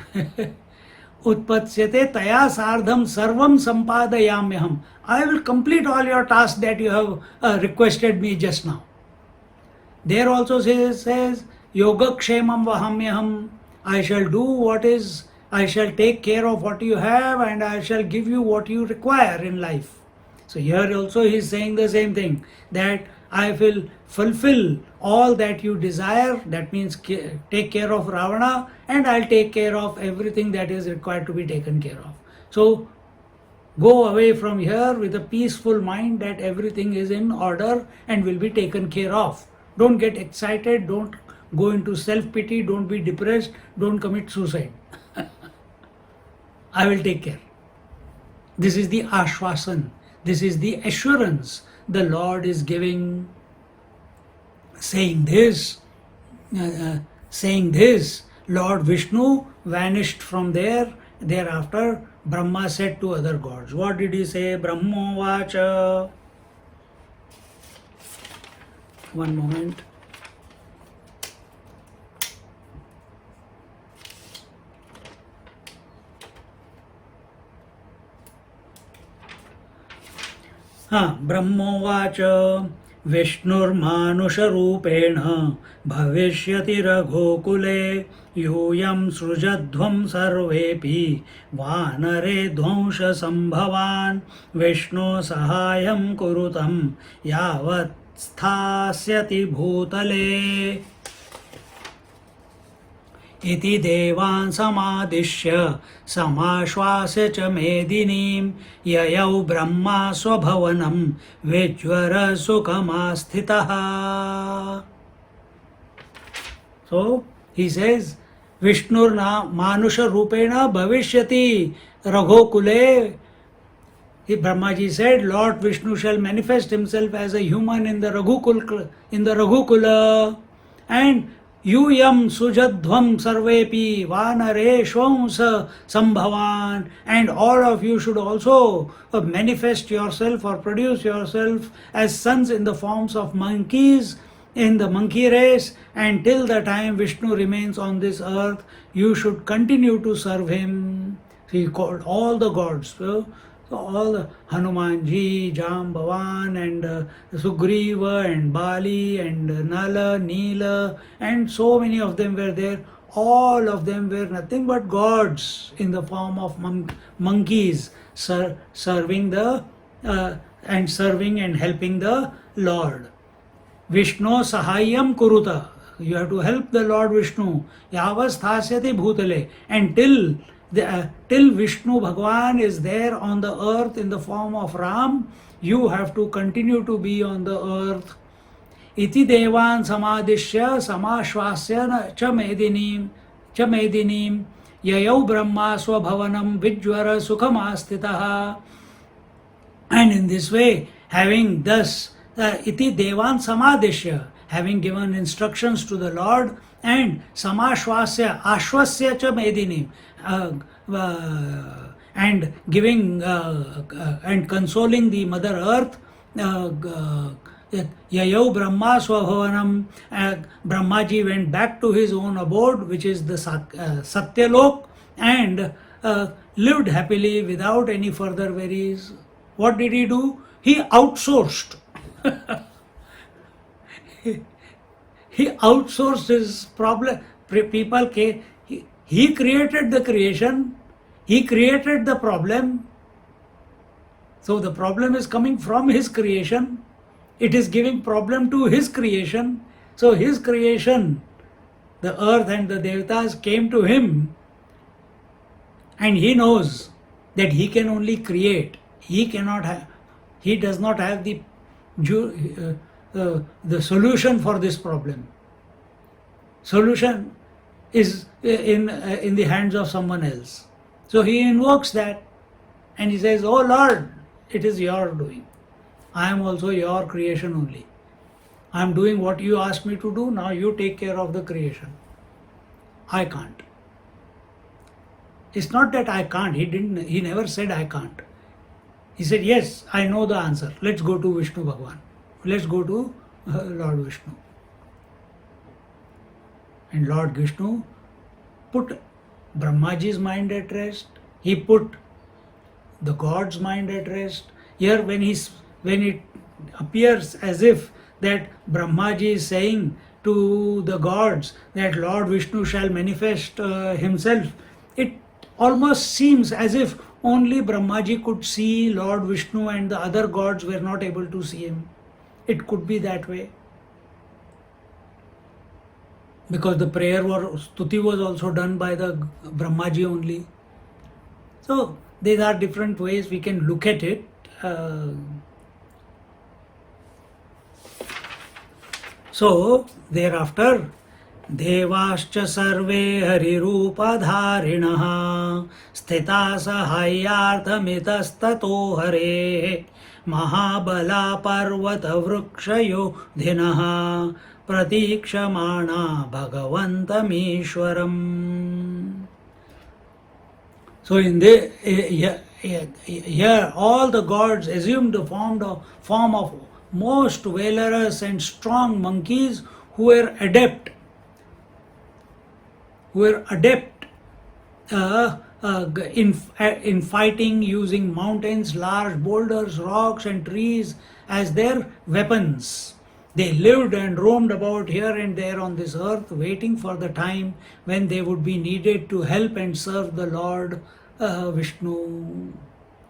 Utpatsyate taya sardham sarvam sampadayamyaham. I will complete all your tasks that you have requested me just now. There also says Yogakshemam vahamyaham. I shall do what is, I shall take care of what you have and I shall give you what you require in life. So here also he is saying the same thing, that I will fulfill all that you desire. That means take care of Ravana, and I'll take care of everything that is required to be taken care of. So go away from here with a peaceful mind that everything is in order and will be taken care of. Don't get excited, don't go into self-pity, don't be depressed, don't commit suicide. I will take care. This is the ashwasan, this is the assurance the Lord is giving. Saying this, Lord Vishnu vanished from there. Thereafter, Brahma said to other gods. What did he say? Brahmo vacha. One moment. ब्रह्मोवाच विष्णुर्मानुषरूपेण भविष्यति रघोकुले यूयं सृजध्वं सर्वेऽपि वानरे ध्वंससम्भवान् विष्णो सहायं कुरुतं यावत् स्थास्यति भूतले इति देवान् समादिश्य समाश्वास्य च मेदिनीं ययौ Brahma स्वभवनं विज्वर सुखमास्थितः. So he says, Vishnurna manusha rupena bhavishyati raghokule. Brahmaji said, Lord Vishnu shall manifest himself as a human in the Raghukula, and Yuyam sujadhvam sarvepi vanare shvamsa sambhavan, and all of you should also manifest yourself or produce yourself as sons in the forms of monkeys in the monkey race, and till the time Vishnu remains on this earth, you should continue to serve him. He called all the gods. So all the Hanumanji, Jambavan, and Sugriva, and Bali, and Nala, Neela, and so many of them were there. All of them were nothing but gods in the form of monkeys, serving and helping the Lord. Vishnu Sahayam Kuruta. You have to help the Lord Vishnu. Yavasthasyati Bhutale. And till Vishnu Bhagwan is there on the earth in the form of Ram, you have to continue to be on the earth. Iti devan samadishya samashvasya cha medinim yayau brahma swabhavanam vijvara sukhamastitaha. And in this way, having thus iti devan samadishya, having given instructions to the Lord, and samashvasya ashvasya cha medinim, and giving and consoling the Mother Earth, Yayau Brahma Swabhavanam, Brahmaji went back to his own abode, which is the Satyalok, and lived happily without any further worries. What did he do? He outsourced. He outsourced his problem. People came. He created the creation, he created the problem. So the problem is coming from his creation, it is giving problem to his creation. So his creation, the earth and the devatas came to him, and he knows that he can only create. He does not have the solution for this problem. Solution is in the hands of someone else. So he invokes that, and he says, "Oh Lord, it is your doing. I am also your creation only. I am doing what you asked me to do. Now you take care of the creation. I can't." It's not that I can't. He never said I can't. He said, "Yes, I know the answer. Let's go to Vishnu Bhagwan. Let's go to Lord Vishnu." And Lord Vishnu put Brahmaji's mind at rest. He put the God's mind at rest. Here when it appears as if that Brahmaji is saying to the gods that Lord Vishnu shall manifest himself, it almost seems as if only Brahmaji could see Lord Vishnu and the other gods were not able to see him. It could be that way, because the prayer or stuti was also done by the Brahmaji only. So these are different ways we can look at it. So thereafter, Devascha sarve harirupadharinaha sthita sahayyarthamistato hare mahabala parvata vrukshayo dhinaha pratikshmana bhagavantam ishwaram. So in here all the gods assumed the form of most valorous and strong monkeys who were adept in fighting, using mountains, large boulders, rocks, and trees as their weapons. They lived and roamed about here and there on this earth, waiting for the time when they would be needed to help and serve the Lord Vishnu.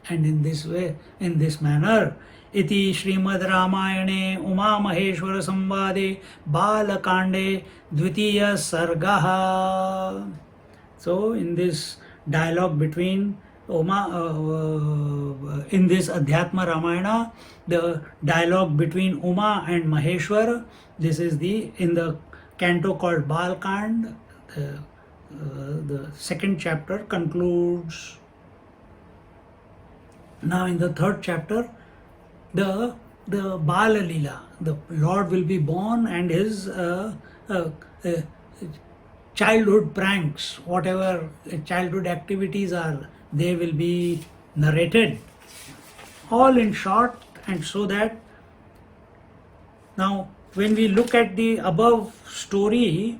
And in this way, in this manner, iti Srimad Ramayane Uma Maheshwara Samvade Balakande Dvitiya Sargaha. So, in this dialogue between in this Adhyatma Ramayana, the dialogue between Uma and Maheshwar, this is in the canto called Balakand. The second chapter concludes. Now, in the third chapter, the Bala Leela, the Lord will be born and his childhood pranks, whatever childhood activities are, they will be narrated, all in short. And so that now when we look at the above story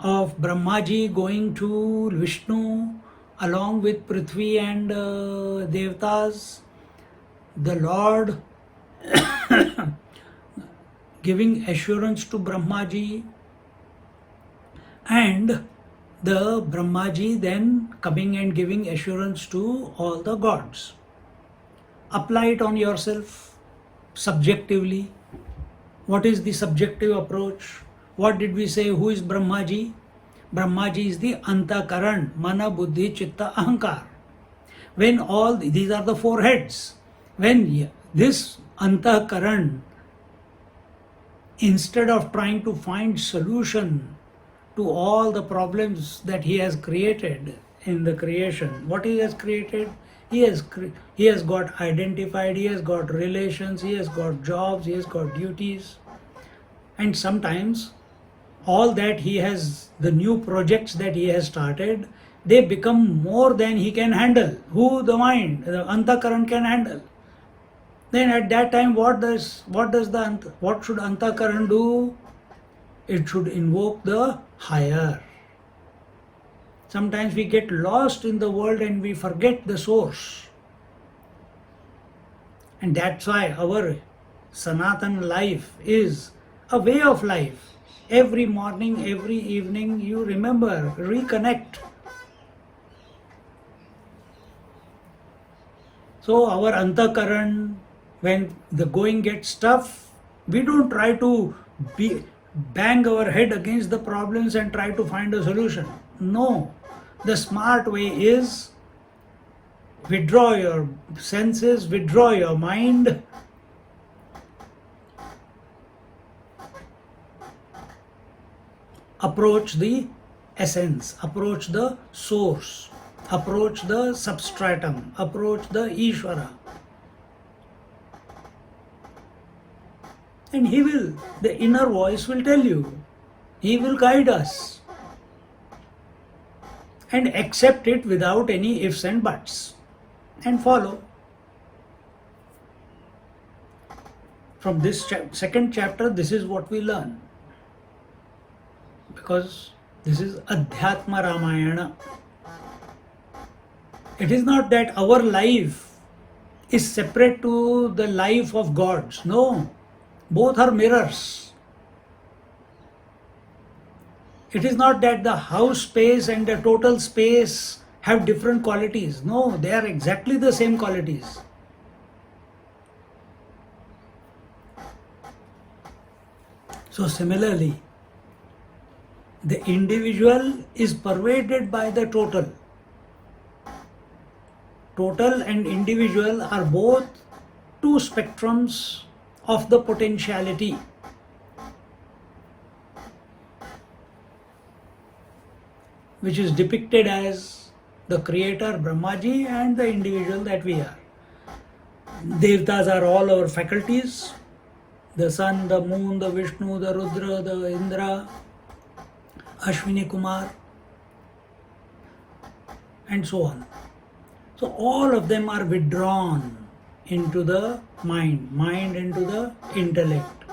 of Brahmaji going to Vishnu along with Prithvi and Devtas, the Lord giving assurance to Brahmaji, and the Brahmaji then coming and giving assurance to all the gods. Apply it on yourself subjectively. What is the subjective approach? What did we say? Who is Brahmaji? Brahmaji is the Antakaran, Mana, Buddhi, Chitta, Ahankar. When all these are the four heads, when this Antakaran, instead of trying to find solution to all the problems that he has created in the creation, what he has created, he has got identified, he has got relations, he has got jobs, he has got duties, and sometimes all that he has, the new projects that he has started, they become more than he can handle. Who? The mind, the Antakaran can handle. Then at that time, what should Antakaran do? It should invoke the higher. Sometimes we get lost in the world and we forget the source. And that's why our Sanatan life is a way of life. Every morning, every evening, you remember, reconnect. So our Antakaran, when the going gets tough, we don't try to bang our head against the problems and try to find a solution. No. The smart way is withdraw your senses, withdraw your mind, approach the essence, approach the source, approach the substratum, approach the Ishvara. And he will, the inner voice will tell you, he will guide us. And accept it without any ifs and buts, and follow. From this second chapter, this is what we learn. Because this is Adhyatma Ramayana. It is not that our life is separate to the life of gods. No, both are mirrors. It is not that the house space and the total space have different qualities. No, they are exactly the same qualities. So similarly, the individual is pervaded by the total. Total and individual are both two spectrums of the potentiality. Which is depicted as the creator Brahmaji and the individual that we are. Devtas are all our faculties, the sun, the moon, the Vishnu, the Rudra, the Indra, Ashwini Kumar, and so on. So all of them are withdrawn into the mind into the intellect,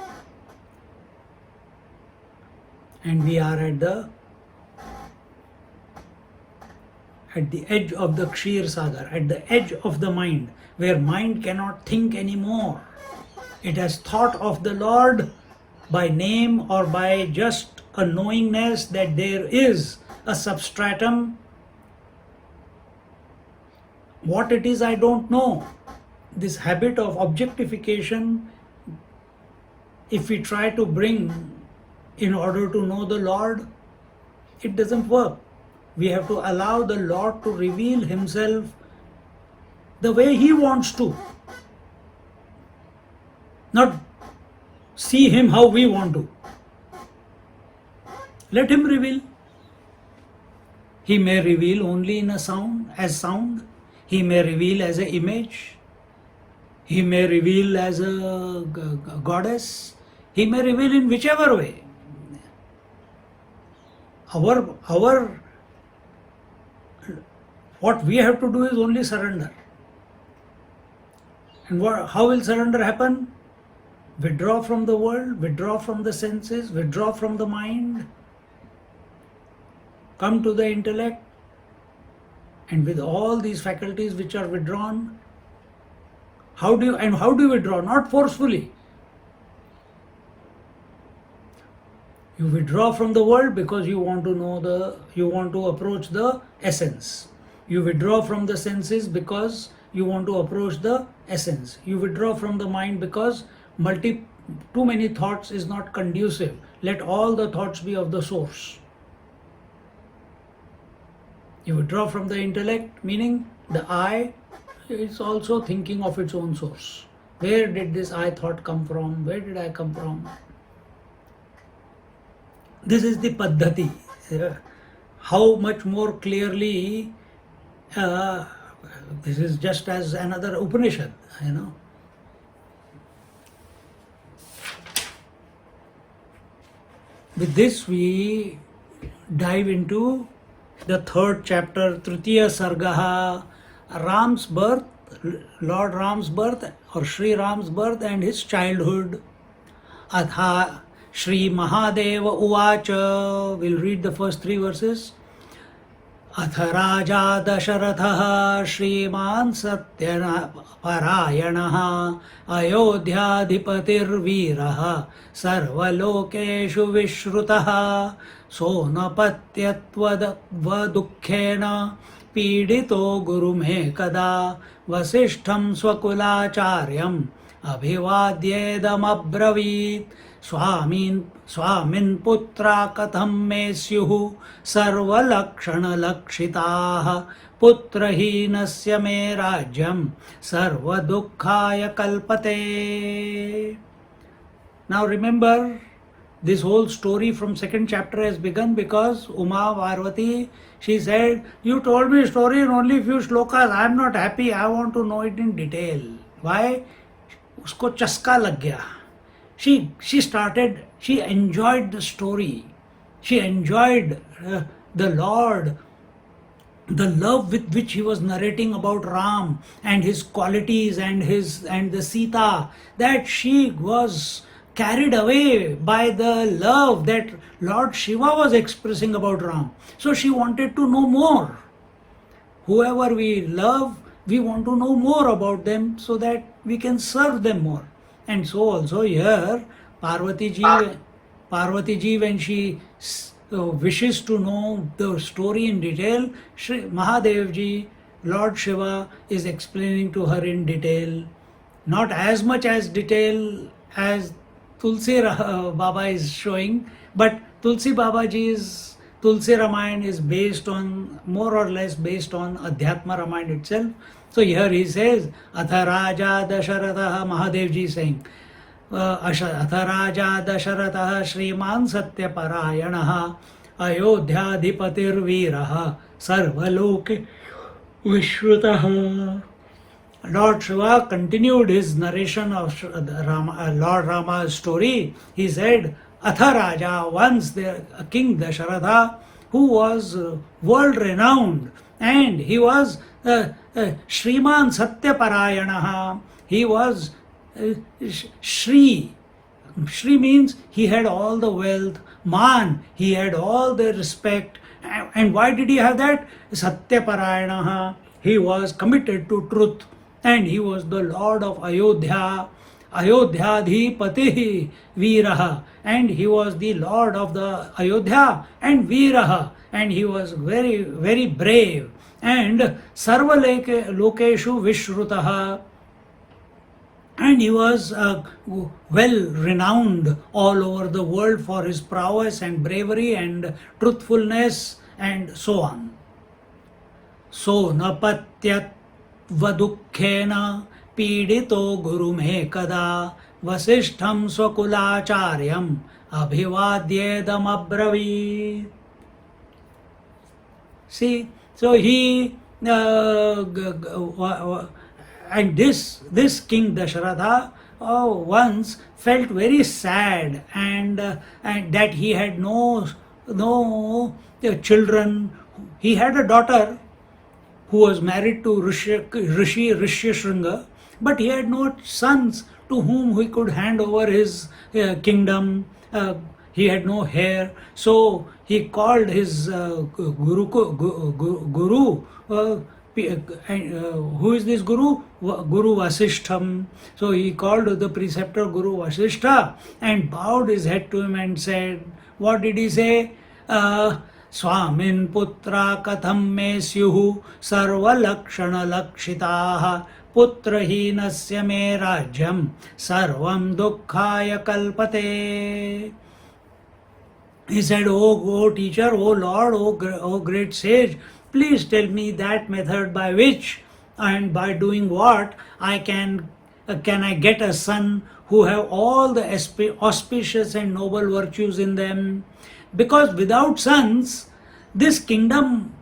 and we are at the edge of the Kshir Sagar, at the edge of the mind, where mind cannot think anymore. It has thought of the Lord by name or by just a knowingness that there is a substratum. What it is, I don't know. This habit of objectification, if we try to bring in order to know the Lord, it doesn't work. We have to allow the Lord to reveal Himself the way He wants to, not see Him how we want to. Let Him reveal. He may reveal only in a sound, as sound. He may reveal as an image. He may reveal as a goddess. He may reveal in whichever way. What we have to do is only surrender. And how will surrender happen? Withdraw from the world, withdraw from the senses, withdraw from the mind, come to the intellect, and with all these faculties which are withdrawn, how do you withdraw? Not forcefully. You withdraw from the world because you want to approach the essence. You withdraw from the senses because you want to approach the essence. You withdraw from the mind because too many thoughts is not conducive. Let all the thoughts be of the source. You withdraw from the intellect, meaning the I is also thinking of its own source. Where did this I thought come from? Where did I come from? This is the Paddhati. How much more clearly, this is just as another Upanishad, With this we dive into the third chapter, Tritiya Sargaha, Ram's birth, Lord Ram's birth or Sri Ram's birth and his childhood. Atha Shri Mahadeva Uvacha, we'll read the first 3 verses. Atha Raja Dasharatha Shriman Satyaparayanah Ayodhyadhipatir Viraha Sarvalokeshu Vishrutaha Sonapatyatva Pidito Gurume Kada Vasishtham Swakulacharyam Abhivadyedam Abravit Swamin putra katham me syuhu sarva lakshana lakshitaha putrahinasya me rajyam sarva dukkhaya kalpate. Now remember, this whole story from 2nd chapter has begun because Uma Parvati, she said, you told me a story in only few shlokas, I am not happy, I want to know it in detail. Why? Usko chaska lag gaya. She enjoyed the story. She enjoyed the Lord, the love with which he was narrating about Ram and his qualities and the Sita, that she was carried away by the love that Lord Shiva was expressing about Ram. So she wanted to know more. Whoever we love, we want to know more about them so that we can serve them more. And so also here, Parvati ji, when she wishes to know the story in detail, Shri Mahadev ji, Lord Shiva, is explaining to her in detail. Not as much as detail as Tulsi Baba is showing, but Tulsi Babaji's Tulsi Ramayana is more or less based on Adhyatma Ramayana itself. So here he says, Atha Raja Dasharatha, Mahadev ji saying, Atha Raja Dasharatha Shriman Satyaparayanah Ayodhyadhipatir Viraha Sarvaloke Vishrutaha. Lord Shiva continued his narration of Lord Rama's story. He said, Atha Raja, once there King Dasharatha, who was world renowned, and he was Shriman Satyaparayanah. He was Shri. Shri means he had all the wealth. Man, he had all the respect. And why did he have that? Satyaparayanaha. He was committed to truth. And he was the Lord of Ayodhya. Ayodhyadhipatihi Veeraha. And he was the Lord of the Ayodhya and Veeraha. And he was very, very brave. And Sarva Lokeshu Vishrutaha. And he was well renowned all over the world for his prowess and bravery and truthfulness and so on. So napatyat vadukkhena pidito gurume kada vasishtham swakulacharyam abhivadyedam abravit. See, so he and this King Dasharatha once felt very sad and that he had no children. He had a daughter who was married to Rishi Rishyashringa, but he had no sons to whom he could hand over his kingdom. He had no heir, so he called his guru. Who is this Guru? Guru Vasishtham. So he called the preceptor Guru Vasishtha and bowed his head to him and said, what did he say? Swamin putra katham me syuhu sarva lakshana lakshitaha putrahinasya me rajyam sarvam dukkhaya kalpate. He said, oh teacher, oh Lord, oh great sage, please tell me that method by which and by doing what I can I get a son who have all the auspicious and noble virtues in them. Because without sons, this kingdom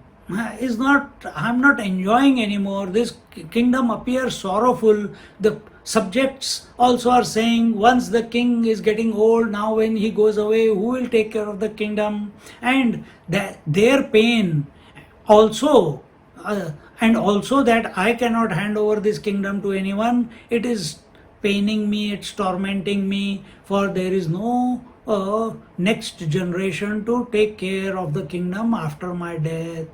is not, I'm not enjoying anymore. This kingdom appears sorrowful. The subjects also are saying, once the king is getting old, now when he goes away, who will take care of the kingdom? And their pain also, and also that I cannot hand over this kingdom to anyone. It is paining me, it's tormenting me, for there is no next generation to take care of the kingdom after my death.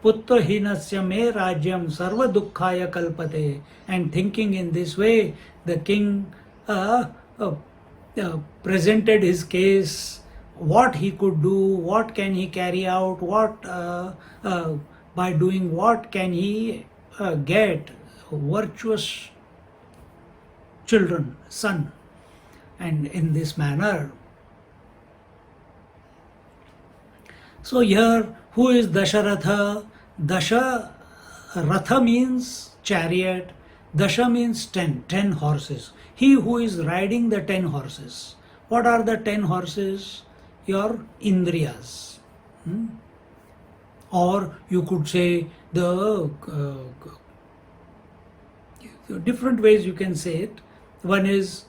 Putra hinasya me rajyam sarva dukkhaya kalpate. And thinking in this way, the king presented his case, what he could do, what can he carry out, what by doing what can he get virtuous children, son. And in this manner, so here, who is Dasharatha? Dasharatha means chariot, Dasha means 10 horses. He who is riding the 10 horses. What are the 10 horses? Your indriyas. Or you could say the different ways you can say it. One is,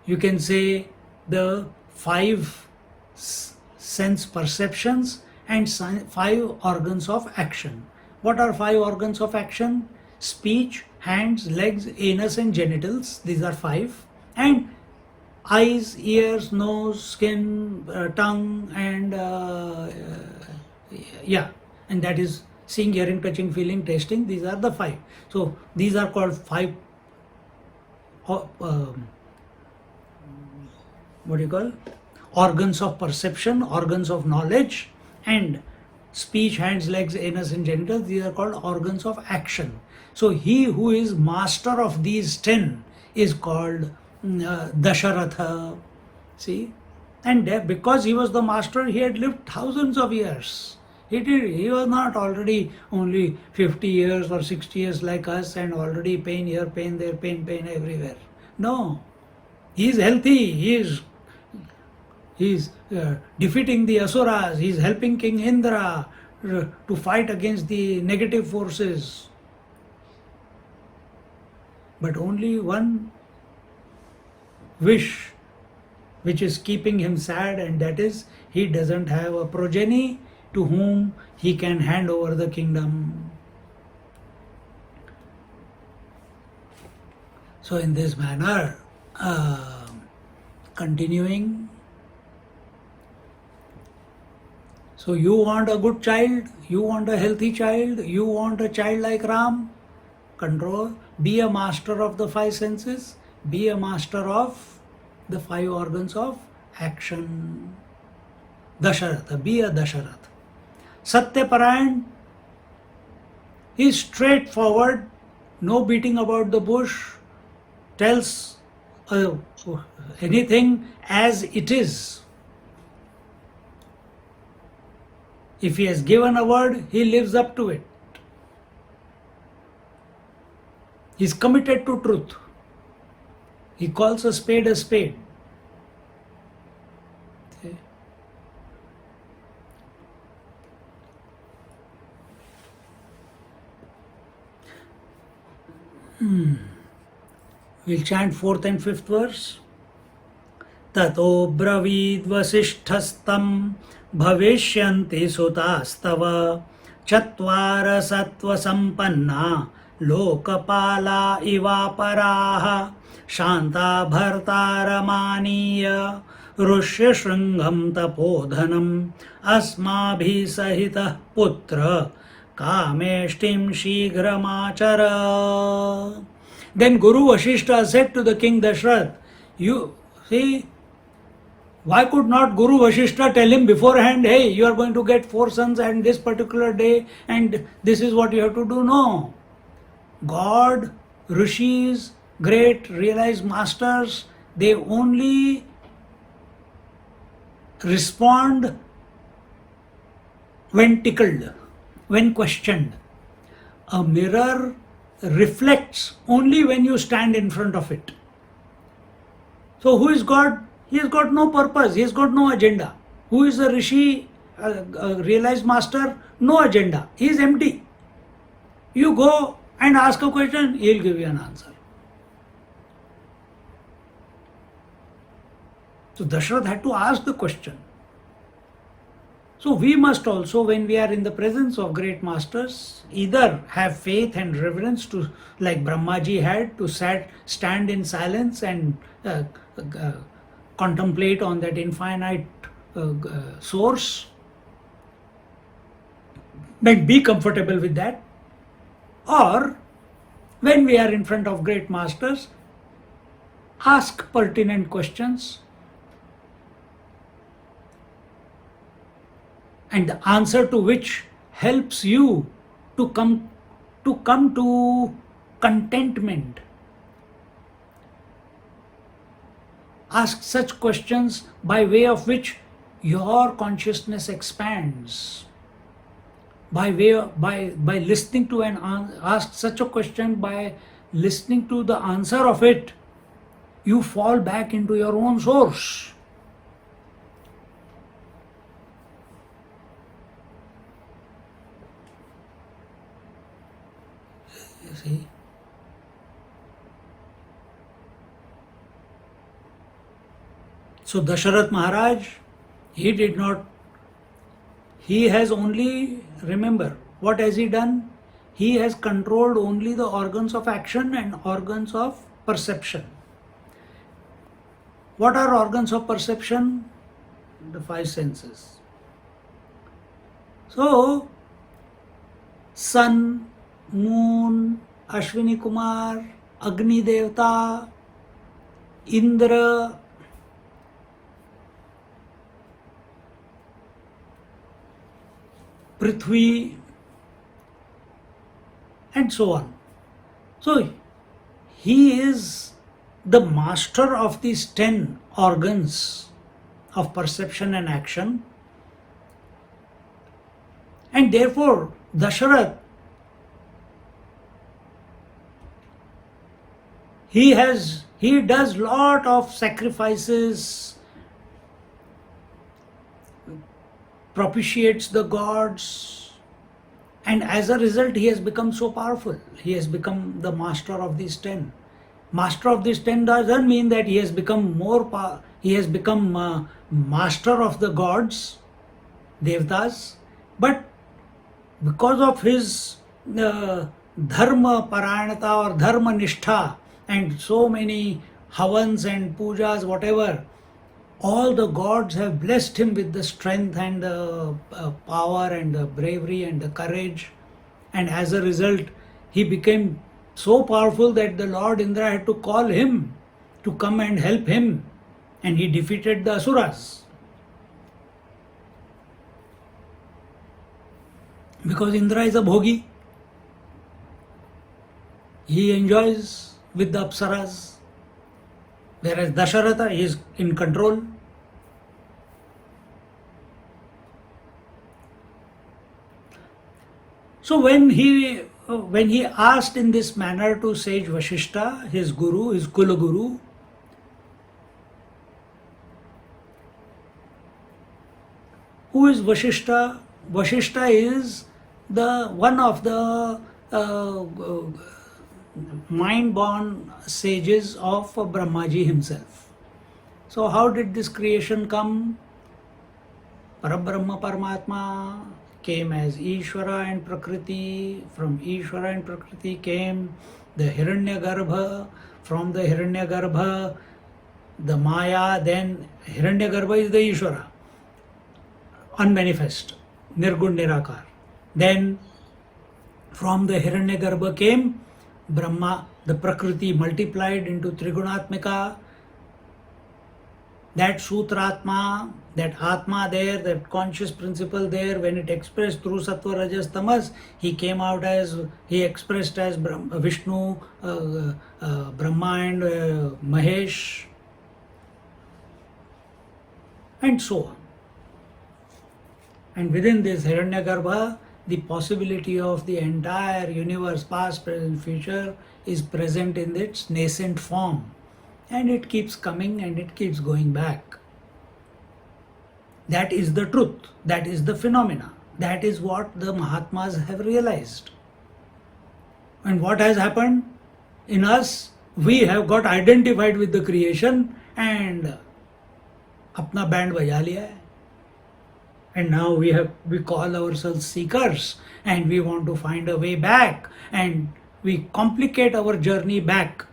you can say the 5 sense perceptions and 5 organs of action. What are 5 organs of action? Speech, hands, legs, anus and genitals. These are 5. And eyes, ears, nose, skin, tongue, and and that is seeing, hearing, touching, feeling, tasting. These are the 5. So these are called 5 what do you call? Organs of perception, organs of knowledge, and speech, hands, legs, anus and genitals. These are called organs of action. So he who is master of these 10 is called Dasharatha. See, and because he was the master, he had lived thousands of years. He was not already only 50 years or 60 years like us and already pain here, pain there, pain everywhere. No, he is healthy. He is defeating the asuras. He is helping King Indra to fight against the negative forces. But only one wish which is keeping him sad, and that is he doesn't have a progeny to whom he can hand over the kingdom. So in this manner, continuing. So you want a good child, you want a healthy child, you want a child like Ram, control, be a master of the five senses, be a master of the five organs of action. Dasharatha, be a Dasharatha. Satyaparayan is straightforward, no beating about the bush, tells anything as it is. If he has given a word, he lives up to it. He is committed to truth. He calls a spade a spade. Okay. We'll chant 4th and 5th verse. Tato bravid vasishthastam bhavishyanti sutastava chatvara sattva sampanna lokapala ivaparaha shanta bhartaramaniya rushya shringam tapodhanam asmabhi sahitah putra kameshtim shigramachara. Then Guru Vasishta said to the King Dasharatha, you see, why could not Guru Vasishta tell him beforehand, hey, you are going to get 4 sons and this particular day and this is what you have to do? No. God, Rishis, great realized masters, they only respond when tickled, when questioned. A mirror reflects only when you stand in front of it. So who is God? He has got no purpose, he has got no agenda. Who is a Rishi, a realized master? No agenda, he is empty. You go and ask a question, he will give you an answer. So Dasharatha had to ask the question. So we must also, when we are in the presence of great masters, either have faith and reverence to, like Brahmaji had, to stand in silence and contemplate on that infinite source, and be comfortable with that. Or when we are in front of great masters, ask pertinent questions, and the answer to which helps you to come to contentment. Ask such questions by way of which your consciousness expands. By listening to ask such a question, by listening to the answer of it, you fall back into your own source. You see? So Dasharatha Maharaj, he has only, remember, what has he done? He has controlled only the organs of action and organs of perception. What are organs of perception? The 5 senses. So, sun, moon, Ashwini Kumar, Agni Devta, Indra, Prithvi, and so on. So he is the master of these 10 organs of perception and action, and therefore Dasharatha, he does lot of sacrifices, propitiates the gods, and as a result he has become so powerful. He has become the master of these 10. Master of these 10 doesn't mean that he has become master of the gods, devtas, but because of his dharma parayanata or dharma nishtha and so many havans and pujas, whatever, all the gods have blessed him with the strength and the power and the bravery and the courage. And as a result, he became so powerful that the Lord Indra had to call him to come and help him. And he defeated the Asuras. Because Indra is a bhogi. He enjoys with the Apsaras. Whereas Dasharatha is in control. So when he asked in this manner to sage Vashishta, his guru, his Kula Guru, who is Vashishta? Vashishta is the one of the mind-born sages of Brahmaji himself. So how did this creation come? Parabrahma Paramatma came as Ishvara and Prakriti. From Ishvara and Prakriti came the Hiranyagarbha. From the Hiranyagarbha, the Maya. Then Hiranyagarbha is the Ishvara, unmanifest, Nirgun Nirakar. Then from the Hiranyagarbha came Brahma, the Prakriti multiplied into Trigunatmika. That Sutratma, that Atma there, that conscious principle there, when it expressed through Sattva, Rajas, Tamas, he came out as, he expressed as Vishnu, Brahma and Mahesh, and so on. And within this Hiranyagarbha, the possibility of the entire universe, past, present, future, is present in its nascent form. And it keeps coming and it keeps going back. That is the truth. That is the phenomena. That is what the Mahatmas have realized. And what has happened? In us, we have got identified with the creation and apna band baja liya hai. And now we call ourselves seekers and we want to find a way back, and we complicate our journey back.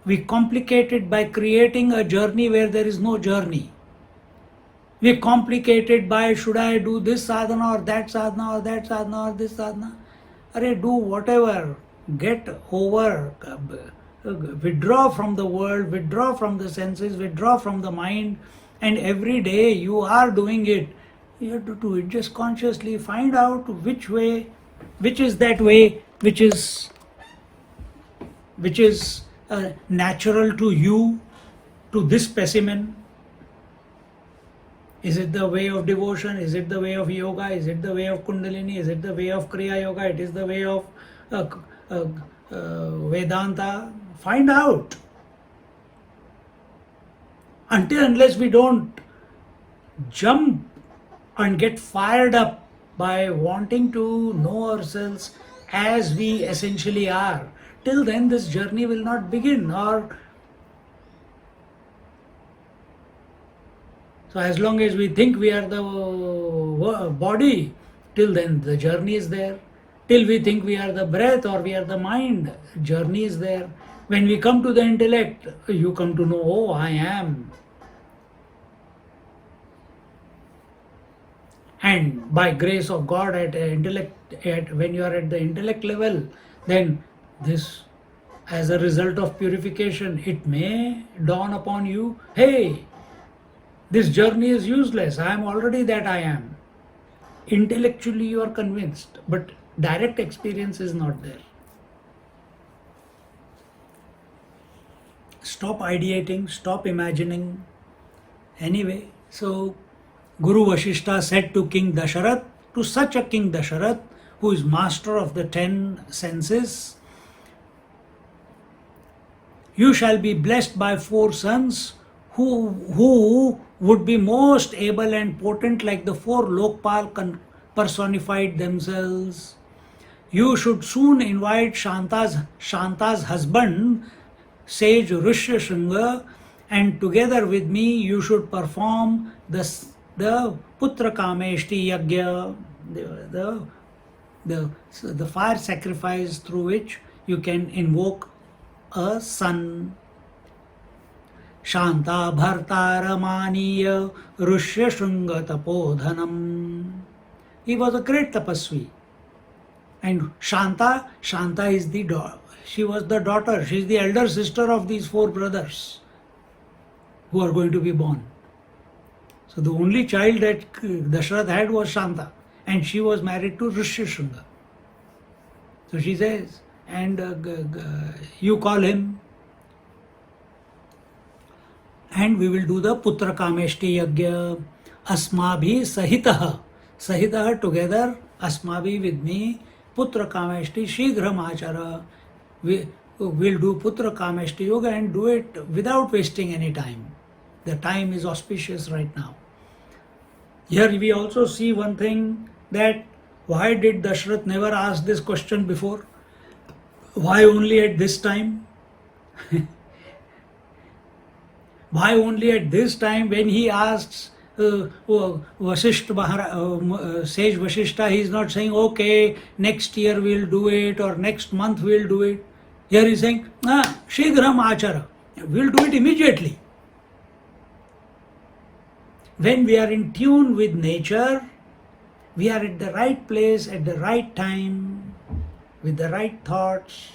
We complicate it by creating a journey where there is no journey. We complicate it by, should I do this sadhana or that sadhana or that sadhana or this sadhana? Arey, do whatever. Get over, withdraw from the world, withdraw from the senses, withdraw from the mind, and every day you are doing it. You have to do it just consciously. Find out which way, which is that way, which is natural to you, to this specimen. Is it the way of devotion? Is it the way of yoga? Is it the way of Kundalini? Is it the way of Kriya Yoga? It is the way of Vedanta. Find out. Unless we don't jump and get fired up by wanting to know ourselves as we essentially are, till then this journey will not begin. Or so as long as we think we are the body, till then the journey is there. Till we think we are the breath or we are the mind, journey is there. When we come to the intellect, you come to know, oh, I am. And by grace of God, when you are at the intellect level, then this, as a result of purification, it may dawn upon you, hey, this journey is useless. I am already that I am. Intellectually you are convinced, but direct experience is not there. Stop ideating, stop imagining. Anyway, so Guru Vashishta said to King Dasharatha, to such a King Dasharatha, who is master of the 10 senses, you shall be blessed by 4 sons who would be most able and potent like the 4 Lokpal personified themselves. You should soon invite Shanta's husband, sage Rishyashringa, and together with me you should perform the Putra Kameshti Yagya, the fire sacrifice through which you can invoke a son. Shanta Bhartaramaniya Rushya Shunga Tapodhanam. He was a great tapasvi. And Shanta is the daughter. She was the daughter. She is the elder sister of these four brothers who are going to be born. So the only child that Dasharatha had was Shanta, and she was married to Rishyashunga. So she says, and you call him, and we will do the Putra Kameshti Yagya Asmabhi Sahitaha. Sahitaha together, Asmabhi with me, Putra Kameshti Shighram Achara. We will do Putra Kameshti Yoga and do it without wasting any time. The time is auspicious right now. Here we also see one thing, that why did Dasharatha never ask this question before? Why only at this time? Why only at this time when he asks Sage Vashishta, he is not saying, okay, next year we'll do it or next month we'll do it. Here he is saying, Shighram Achara, we'll do it immediately. When we are in tune with nature, we are at the right place at the right time, with the right thoughts.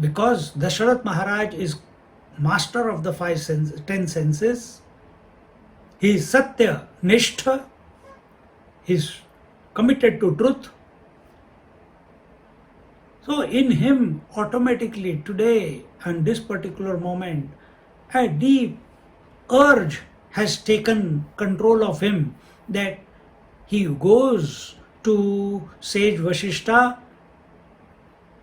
Because Dasharatha Maharaj is master of the ten senses, he is Satya Nishtha, he is committed to truth. So in him automatically today and this particular moment, a deep urge has taken control of him, that he goes to Sage Vashishta.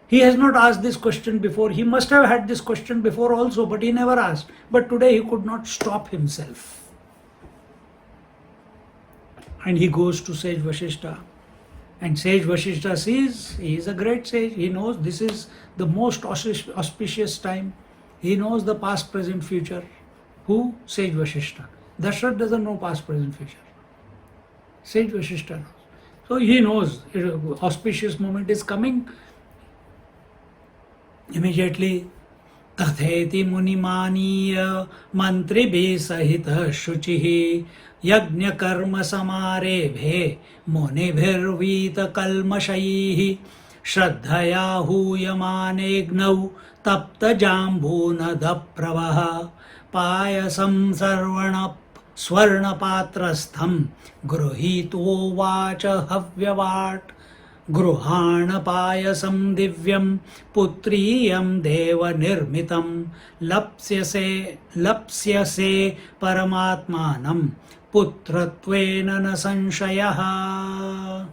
He has not asked this question before. He must have had this question before also, but he never asked. But today he could not stop himself. And he goes to Sage Vashishta. And Sage Vashishta sees, he is a great sage. He knows this is the most auspicious time. He knows the past, present, future. Who? Sage Vashishta. Dasharatha doesn't know past, present, future. Sage Vashishta knows. So he knows auspicious moment is coming. Immediately, Tatheti Munimaniya Mantribhi Sahita Shuchihi Yajna Karma Samarebhe Munibhirvita Kalmashaihi Shraddhaya Huyamanegnau Tapta Jambuna Pravaha Payasam Sarvanap Swarnapatrastham Gruhito Vacha Havyavat Gruhanapayasam divyam putriyam deva nirmitam lapsyase paramatmanam putratvena na sanshayah.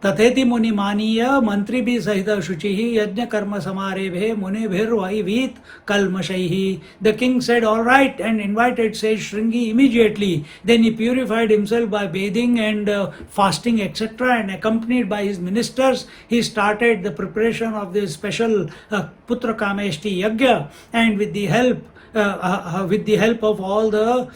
Tatheti munimaniya mantribhi sahita shuchihi yajna karma samarebhe munibhir vaivit kalmashaihi. The king said, all right, and invited Sage Shringi immediately. Then he purified himself by bathing and fasting, etc. And accompanied by his ministers, he started the preparation of this special Putra Kameshti Yagya. And with the help of all the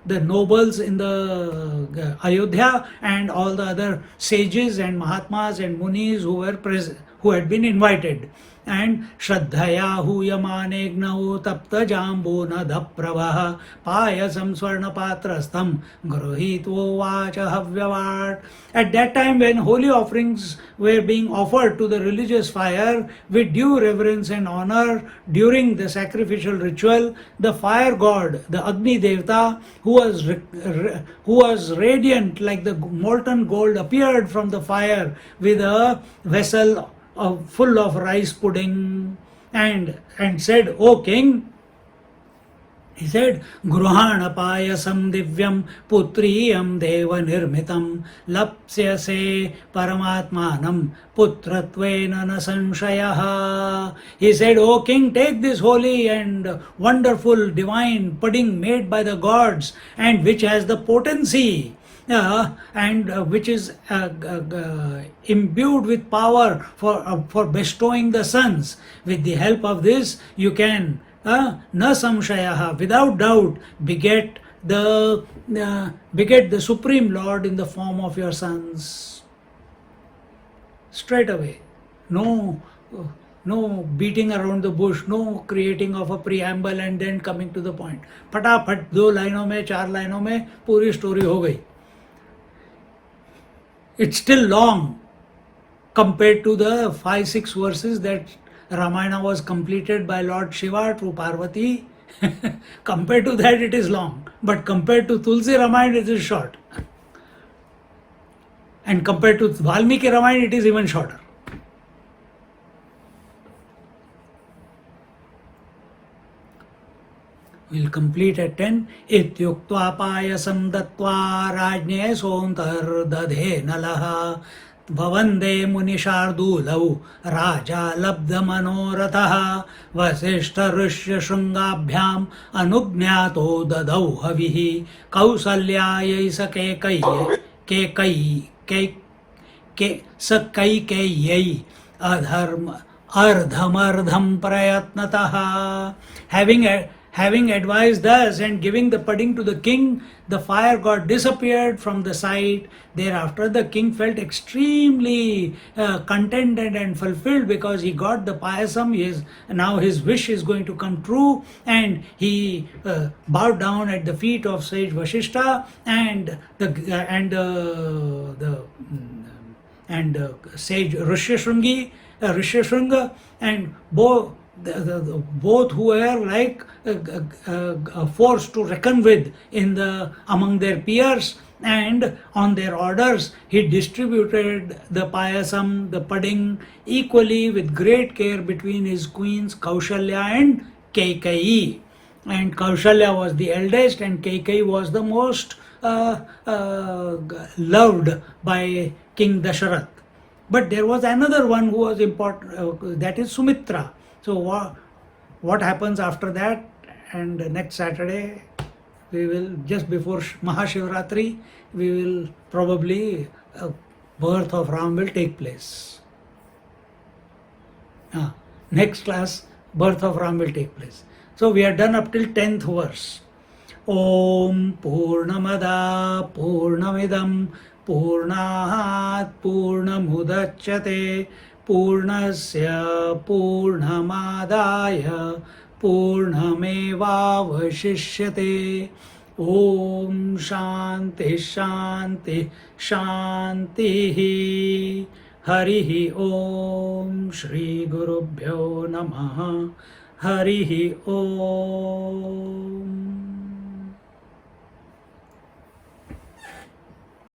nobles in the Ayodhya and all the other sages and Mahatmas and Munis who were present, who had been invited. And Shraddhaya Huyamanegnau Tapta Jambuna Dapravaha Payasam Swarnapatrastham Gruhito Vacha Havyavat. At that time, when holy offerings were being offered to the religious fire with due reverence and honor during the sacrificial ritual, the fire god, the Agni Devta, who was radiant like the molten gold, appeared from the fire with a vessel full of rice pudding and said, O king, he said, Gruhana payasam divyam putriyam deva nirmitam lapsyase paramatmanam putratvena na sanshayah. He said, O king, take this holy and wonderful divine pudding made by the gods and which has the potency and which is imbued with power for bestowing the sons. With the help of this, you can, na samshayah, without doubt, beget the Supreme Lord in the form of your sons. Straight away. No, no beating around the bush, no creating of a preamble and then coming to the point. फटाफट 2 लाइनों में 4 लाइनों में पूरी story हो गई. It's still long compared to the 5-6 verses that Ramayana was completed by Lord Shiva to Parvati. Compared to that, it is long. But compared to Tulsi Ramayana, it is short. And compared to Valmiki Ramayana, it is even shorter. We'll complete at 10. Ityuktva payasam dattva rajne sontar dadhe nalaha भवन्दे मुनिशार्दूलौ राजा लब्धमनोरथः वसिष्ठऋष्यशृङ्गाभ्याम् अनुज्ञातो ददौ हविः कौसल्यायै स कैकेय्यै अर्धमर्धं प्रयत्नतः. Having advised thus and giving the pudding to the king, the fire god disappeared from the sight. Thereafter, the king felt extremely contented and fulfilled because he got the payasam. Now his wish is going to come true, and he bowed down at the feet of sage Vashishta and sage Rishyashringa, and both who were like a force to reckon with among their peers, and on their orders he distributed the payasam, the pudding, equally with great care between his queens Kaushalya and Kaikeyi. And Kaushalya was the eldest and Kaikeyi was the most loved by King Dasharatha. But there was another one who was important, that is Sumitra. So what happens after that? And next Saturday, we will, just before Mahashivratri, we will probably, birth of Ram will take place. Next class, birth of Ram will take place. So we are done up till 10th verse. Om Purnamada Purnamidam Purnahat Purnamudachyate Purnasya Purnamadaya Purnamevavashishyate. Om Shanti Shanti Shanti. Harihi Om Shri Gurubhyo Namaha. Harihi Om.